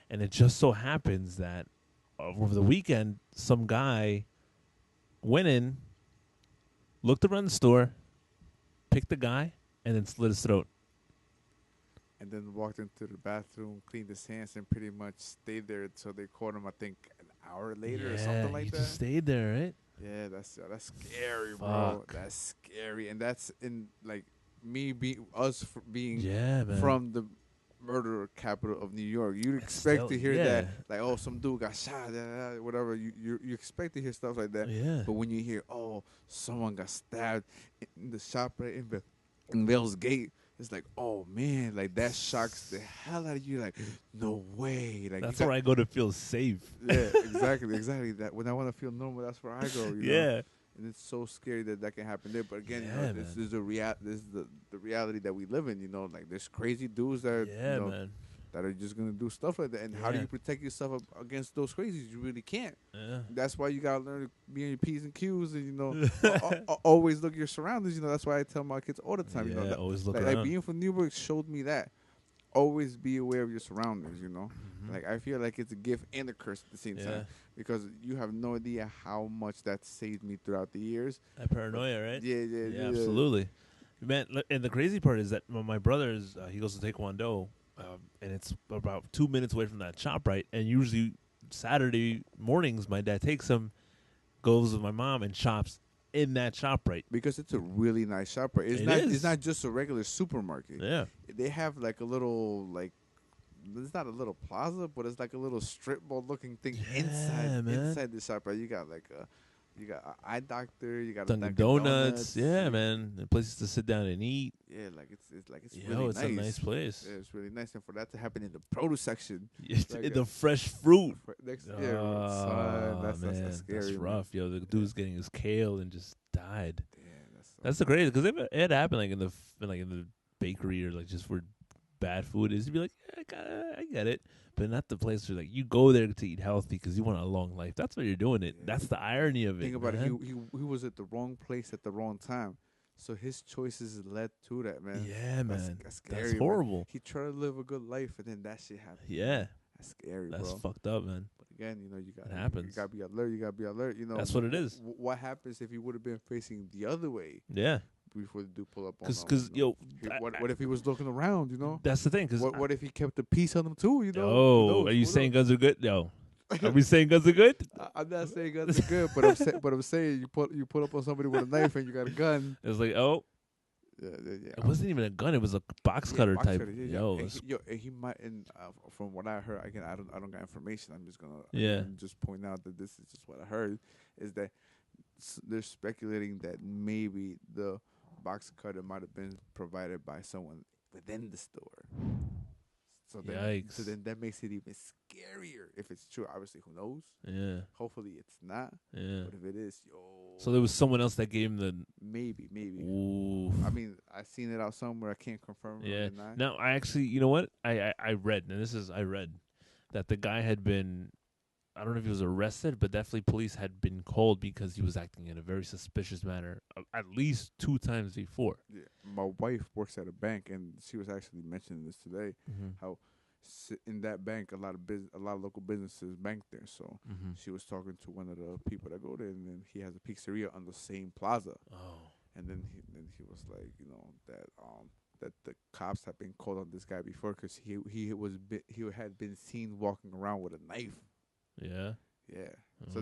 And it just so happens that over the weekend, some guy went in, looked around the store, picked the guy, and then slit his throat. And then walked into the bathroom, cleaned his hands, and pretty much stayed there until they caught him. I think an hour later or something like he that. Just stayed there, right? Yeah, that's scary, bro. Fuck. That's scary, and that's in like me being being man. from the murder capital of New York. You'd expect to hear that, like, oh, some dude got shot, whatever. You expect to hear stuff like that. Yeah. But when you hear, oh, someone got stabbed in the shop right in Vales Gate, it's like, oh man, like that shocks the hell out of you. Like, no way. Like that's where I go to feel safe. Yeah, exactly. That when I want to feel normal, that's where I go. You know? And it's so scary that can happen there. But again, this is the reality that we live in. You know, like there's crazy dudes that that are just gonna do stuff like that. And how do you protect yourself against those crazies? You really can't. Yeah. That's why you gotta learn to be on your P's and Q's, and always look at your surroundings. That's why I tell my kids all the time. Yeah, always look around. Like being from Newburgh showed me that. Always be aware of your surroundings. Mm-hmm. Like I feel like it's a gift and a curse at the same time, because you have no idea how much that saved me throughout the years. That paranoia, right? Yeah, absolutely. Man, and the crazy part is that my brother is he goes to Taekwondo, and it's about 2 minutes away from that shop, right? And usually Saturday mornings, my dad takes him, goes with my mom, and shops in that shop, right? Because it's a really nice shop, right? It's not just a regular supermarket. Yeah, they have like a little it's not a little plaza, but it's like a little strip mall looking thing inside the shop, right? You got like you got an eye doctor, you got Dunkin' Donuts, man, and places to sit down and eat. Yeah, like it's really it's nice. a nice place. Yeah, it's really nice, and for that to happen in the produce section, like the fresh fruit. That's scary. That's rough, yo. The dude's getting his kale and just died. Damn, that's the crazy, because it happened like in the bakery, or like just where bad food is. You'd be like, I get it, but not the place where like you go there to eat healthy because you want a long life. That's why you're doing it. That's the irony of it. Think about it. He was at the wrong place at the wrong time. So his choices led to that, man. Yeah, man. That's scary. That's horrible. Man. He tried to live a good life, and then that shit happened. Yeah. That's scary, That's bro. fucked up, man. But again, you know, It you happens. gotta be alert. You gotta be alert. You know, That's what it is. what happens if he would have been facing the other way Yeah. before the dude pull up on him? Cause You know, yo, what if he was looking around? You know, that's the thing. what if he kept the peace on him too? You know, who Oh, are knows? you Who knows? saying guns are good? No. Are we saying guns are good? I'm not saying guns are good, but I'm saying you pull up on somebody with a knife and you got a gun. It's like, oh, Yeah, yeah, yeah. it wasn't even a gun. It was a box cutter box type. cutter, yeah, Yo, yeah. And he might. And from what I heard, again, I don't got information. I'm just gonna yeah. again, just point out that this is just what I heard. Is that they're speculating that maybe the box cutter might have been provided by someone within the store. Yikes. So then that makes it even scarier if it's true. Obviously, who knows? Yeah. Hopefully, it's not. Yeah. But if it is, So there was someone else that gave him the. maybe. Ooh. I mean, I seen it out somewhere. I can't confirm or Yeah. deny. Now I actually, you know what? I read, and I read that the guy had been. I don't know if he was arrested, but definitely police had been called because he was acting in a very suspicious manner at least 2 times before. Yeah, my wife works at a bank, and she was actually mentioning this today. Mm-hmm. How in that bank, a lot of local businesses bank there. So Mm-hmm. she was talking to one of the people that go there, and then he has a pizzeria on the same plaza. Oh. And then he was like, you know, that the cops have been called on this guy before because he had been seen walking around with a knife. Yeah. Yeah. So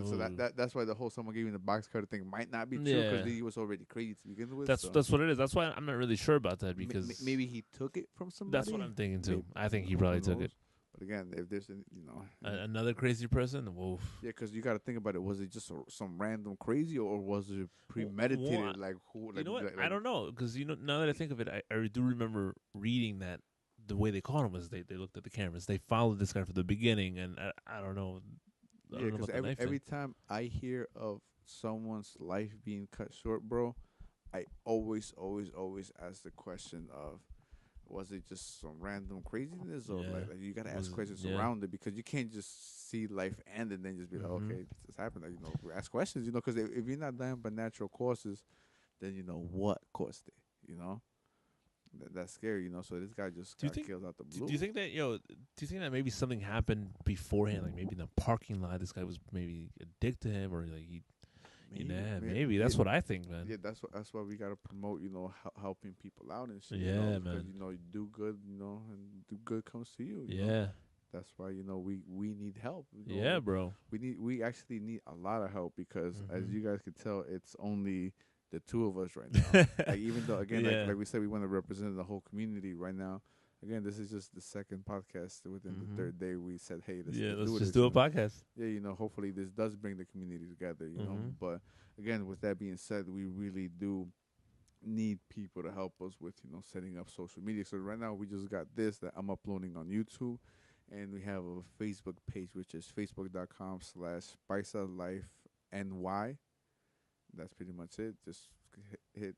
that's why the whole someone giving the box cutter thing might not be true Yeah. because he was already crazy to begin with. That's what it is. That's why I'm not really sure about that because maybe he took it from somebody. that's what I'm thinking too. Maybe. I think he Who probably took knows? it. But again, if there's Another crazy person, whoa. yeah, because you got to think about it. Was it just some random crazy, or was it premeditated? Like who? Like, you know what? like, I don't know because now that I think of it, I do remember reading that the way they caught him was they looked at the cameras. They followed this guy from the beginning, and I don't know. I Yeah, don't know because about the knife every thing. time I hear of someone's life being cut short, bro, I always ask the question of, was it just some random craziness, or Yeah. like you gotta Was ask it- questions yeah. around it because you can't just see life end and then just be like, Mhm. okay, this happened. Like, you know, we ask questions, you know, because if you're not dying by natural causes, then you know what caused it, you know. That's scary, you know. So this guy just Do you got think- killed out the blue. Do you think that do you think that maybe something happened beforehand, like maybe in the parking lot, this guy was maybe a dick to him, or like he, maybe that's what I think, man. Yeah, that's why we gotta promote, you know, helping people out and shit. Yeah, you know, man. because you know, you do good, you know, and do good comes to you. You Yeah, know? That's why you know we need help. You know? yeah, bro. We actually need a lot of help because as Mhm. you guys can tell, it's only the two of us right now. Like even though again, Yeah. like we said, we want to represent the whole community right now. Again, this is just the second podcast. Within Mhm. the third day, we said, "Hey, let's Let's do just this," do you a know? podcast. Yeah, you know, hopefully this does bring the community together, you know. Mhm. But again, with that being said, we really do need people to help us with, you know, setting up social media. So right now we just got this that I'm uploading on YouTube, and we have a Facebook page, which is facebook.com/PaisaLife.NY. That's pretty much it. Just hit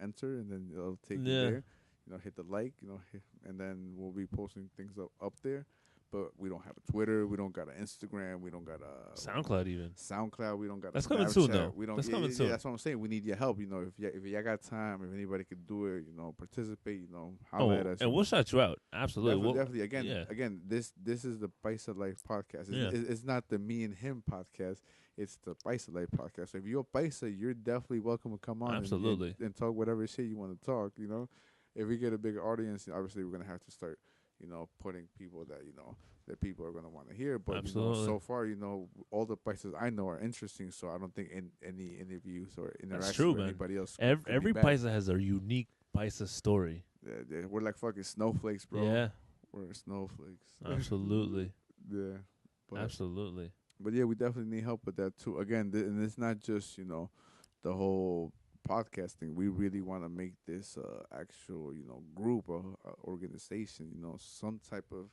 enter, and then it'll take you Yeah. there. You know, hit the like, you know, and then we'll be posting things up there. But we don't have a Twitter. We don't got an Instagram. We don't got a SoundCloud even. SoundCloud. We don't got. That's a coming Snapchat. soon, though. We don't. That's yeah, coming yeah, soon. That's what I'm saying. We need your help. You know, if y'all got time, if anybody could do it, you know, participate. You know, holler at us. And we'll shout you out. Absolutely. Definitely. Again, yeah. again, this is the Paisa Life podcast. Yeah. It's not the me and him podcast. It's the Paisa Life podcast. So if you're a Paisa, you're definitely welcome to come on. Absolutely. And talk whatever shit you want to talk. You know, if we get a bigger audience, obviously we're gonna have to start, you know, putting people that you know that people are gonna want to hear. But you know, Absolutely. so far, you know, all the Paisas I know are interesting. So I don't think any interviews or interactions true, with man. anybody else. Every bad. Paisa has a unique Paisa story. Yeah, we're like fucking snowflakes, bro. Yeah. We're snowflakes. Absolutely. Yeah. But, Absolutely. But yeah, we definitely need help with that too. Again, and it's not just, you know, the whole podcasting. We really want to make this actual, you know, group or organization, you know, some type of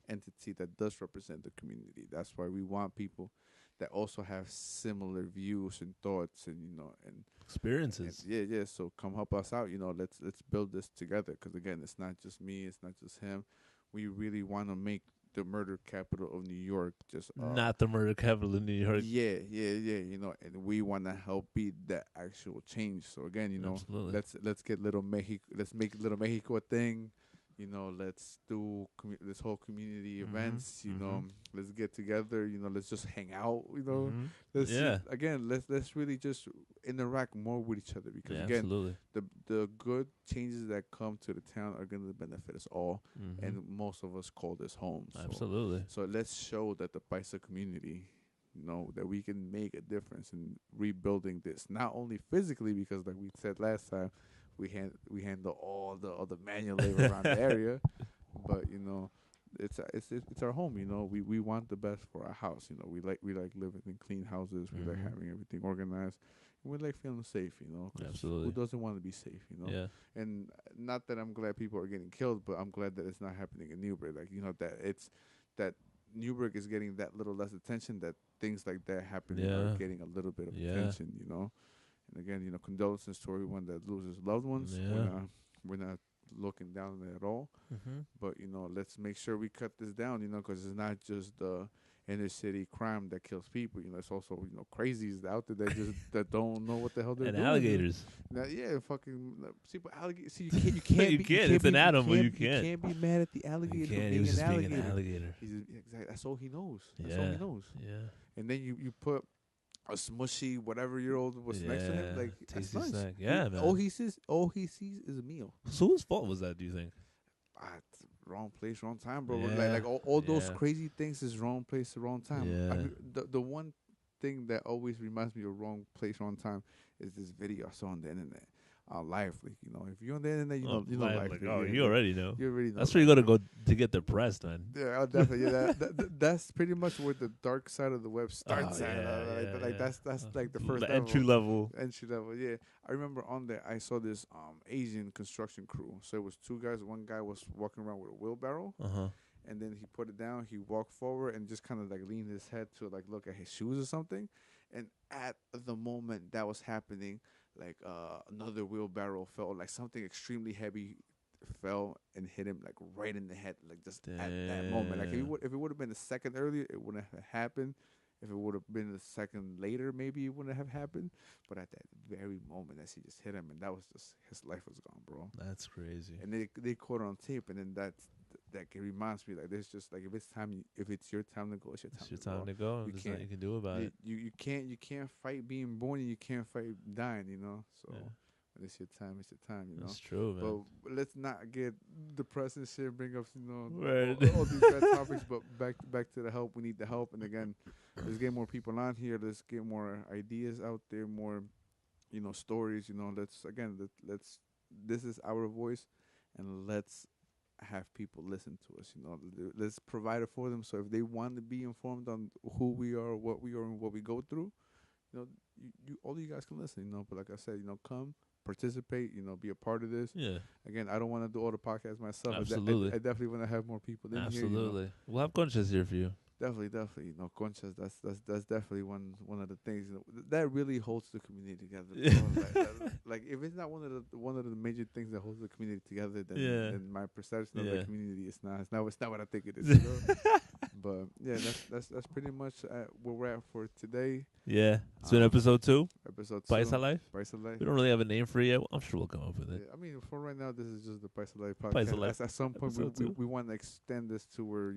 entity that does represent the community. That's why we want people that also have similar views and thoughts and, you know, and Experiences. yeah. So come help us out. You know, let's build this together. Because again, it's not just me. It's not just him. We really want to make the murder capital of New York just Not the murder capital of New York. Yeah. You know, and we want to help be that actual change. So again, you know, Absolutely. let's get little Mexico. Let's make little Mexico a thing. let's do this whole community Mhm. events. Mhm. Let's get together. Let's just hang out. Mhm. Let's see Yeah. again. Let's really just interact more with each other because Yeah. again, Absolutely. the good changes that come to the town are going to benefit us all, Mhm. and most of us call this home. Absolutely. So let's show that the Paisa community, that we can make a difference in rebuilding this, not only physically because, like we said last time, we handle all the manual labor around the area, but it's our home. We want the best for our house. We like living in clean houses. We like Mhm. having everything organized. And we like feeling safe. 'Cause who Absolutely. doesn't want to be safe? Yeah. And not that I'm glad people are getting killed, but I'm glad that it's not happening in Newburgh. Like that it's that Newburgh is getting that little less attention. That things like that happening are Yeah. getting a little bit of Yeah. attention. And again, condolences to everyone that loses loved ones. Yeah. We're not looking down on it at all. Mhm. But let's make sure we cut this down. Because it's not just the inner city crime that kills people. It's also crazies out there that just that don't know what the hell they're And doing. alligators. Now, yeah, fucking see, but alligator. See, you You can't. It's an animal. You you can't. can't be mad at the You alligator for can't. He being was an just being an alligator. alligator. Exactly. That's all he knows. That's all Yeah. he knows. Yeah. And then you put a smushy whatever year old was next to him. Yeah. Like that's Tasty nice. snack. Yeah, man. All he sees is a meal. So whose fault was that? Do you think? Wrong place, wrong time, bro. Yeah. Like all those Yeah. crazy things is wrong place, wrong time. I Yeah. mean, the one thing that always reminds me of wrong place, wrong time is this video I saw on the internet. Live Leak. If you're on the internet, Live Leak. Oh, Yeah, you already know. you already know. That's where you gotta go to get depressed, man. Yeah, I'll definitely. Yeah, that's pretty much where the dark side of the web starts Oh, at. yeah, Like yeah. that's like the first The level. entry level. Entry level, yeah. I remember on there I saw this Asian construction crew. So it was two guys. One guy was walking around with a wheelbarrow, Uh huh. and then he put it down. He walked forward and just kind of like leaned his head to like look at his shoes or something. And at the moment that was happening, like another wheelbarrow fell, like something extremely heavy fell and hit him like right in the head, like just at that moment. Like if it would have been a second earlier, it wouldn't have happened. If it would have been a second later, maybe it wouldn't have happened. But at that very moment, that he just hit him, and that was just his life was gone, bro. That's crazy. And they caught it on tape, and then that reminds me like there's just like if it's your time to go, it's your time. It's your time to go. You There's can't- nothing you can do about it. You can't fight being born, and you can't fight dying. So Yeah. when it's your time, it's your time. That's true, man. But let's not get depressed and shit. Bring up Right. all these bad topics. But back to the help. We need the help. And again, let's get more people on here. Let's get more ideas out there. More, stories. Let's. This is our voice, and let's have people listen to us. Let's provide it for them. So if they want to be informed on who we are, what we are, and what we go through, all you guys can listen. But like I said, come participate. Be a part of this. Yeah. Again, I don't want to do all the podcasts myself. Absolutely. I definitely want to have more people in here. Absolutely. We'll have conchas here for you. Definitely. Conchas. That's definitely one of the things that really holds the community together. Bro. like if it's not one of the major things that holds the community together, then my perception of the community is not. It's not what I think it is. But yeah, that's pretty much where we're at for today. Yeah. It's been episode 2. Episode 2. PaisaLife. PaisaLife. We don't really have a name for it yet. I'm sure we'll come up with it. Yeah, I mean, for right now, this is just the PaisaLife podcast. PaisaLife. At some point, Episode we want to extend this to where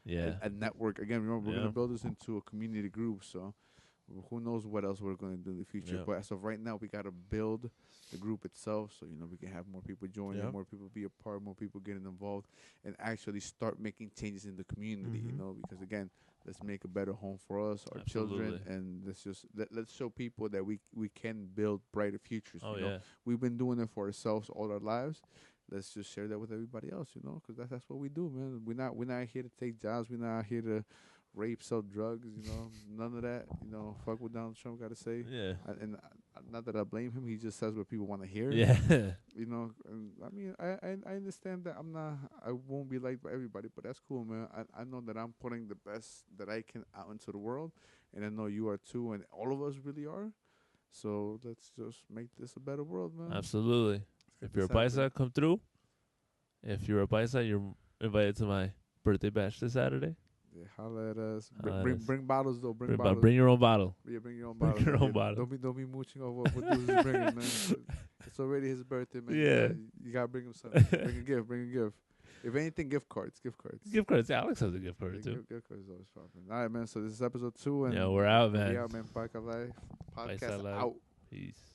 Yeah. a network. Again, remember we're Yeah. gonna build this into a community group. So who knows what else we're gonna do in the future? Yeah. But as of right now, we gotta build the group itself. So we can have more people join, Yeah. more people be a part, more people getting involved, and actually start making changes in the community. Mhm. Because again, let's make a better home for us, our children, Absolutely. and let's show people that we can build brighter futures. Oh, you know? yeah. We've been doing it for ourselves all our lives. Let's just share that with everybody else, because that's what we do, man. We're not here to take jobs. We're not here to rape, sell drugs, none of that. Fuck what Donald Trump got to say. Yeah. And not that I blame him. He just says what people want to hear. Yeah. And I mean, I understand that I won't be liked by everybody, but that's cool, man. I know that I'm putting the best that I can out into the world, and I know you are too, and all of us really are. So let's just make this a better world, man. Absolutely. If you're a Paisa, come through. If you're a Paisa, you're invited to my birthday bash this Saturday. Yeah, holla at us. Holla at us. Bring bottles though. Bring Bring bottles. bring your own bottle. Yeah, bring your own Bring bottles. your own Yeah, bottle. Don't be mooching off what dudes is bringing, man. It's already his birthday, man. Yeah. You gotta bring him something. Bring a gift. If anything, gift cards. Gift cards. Gift cards. Alex has a gift Yeah, card too. gift cards always popping. All right, man. So this is episode 2, and Yeah, we're out, we man. out, man. PaisaLife Paisa podcast Life. out. Peace.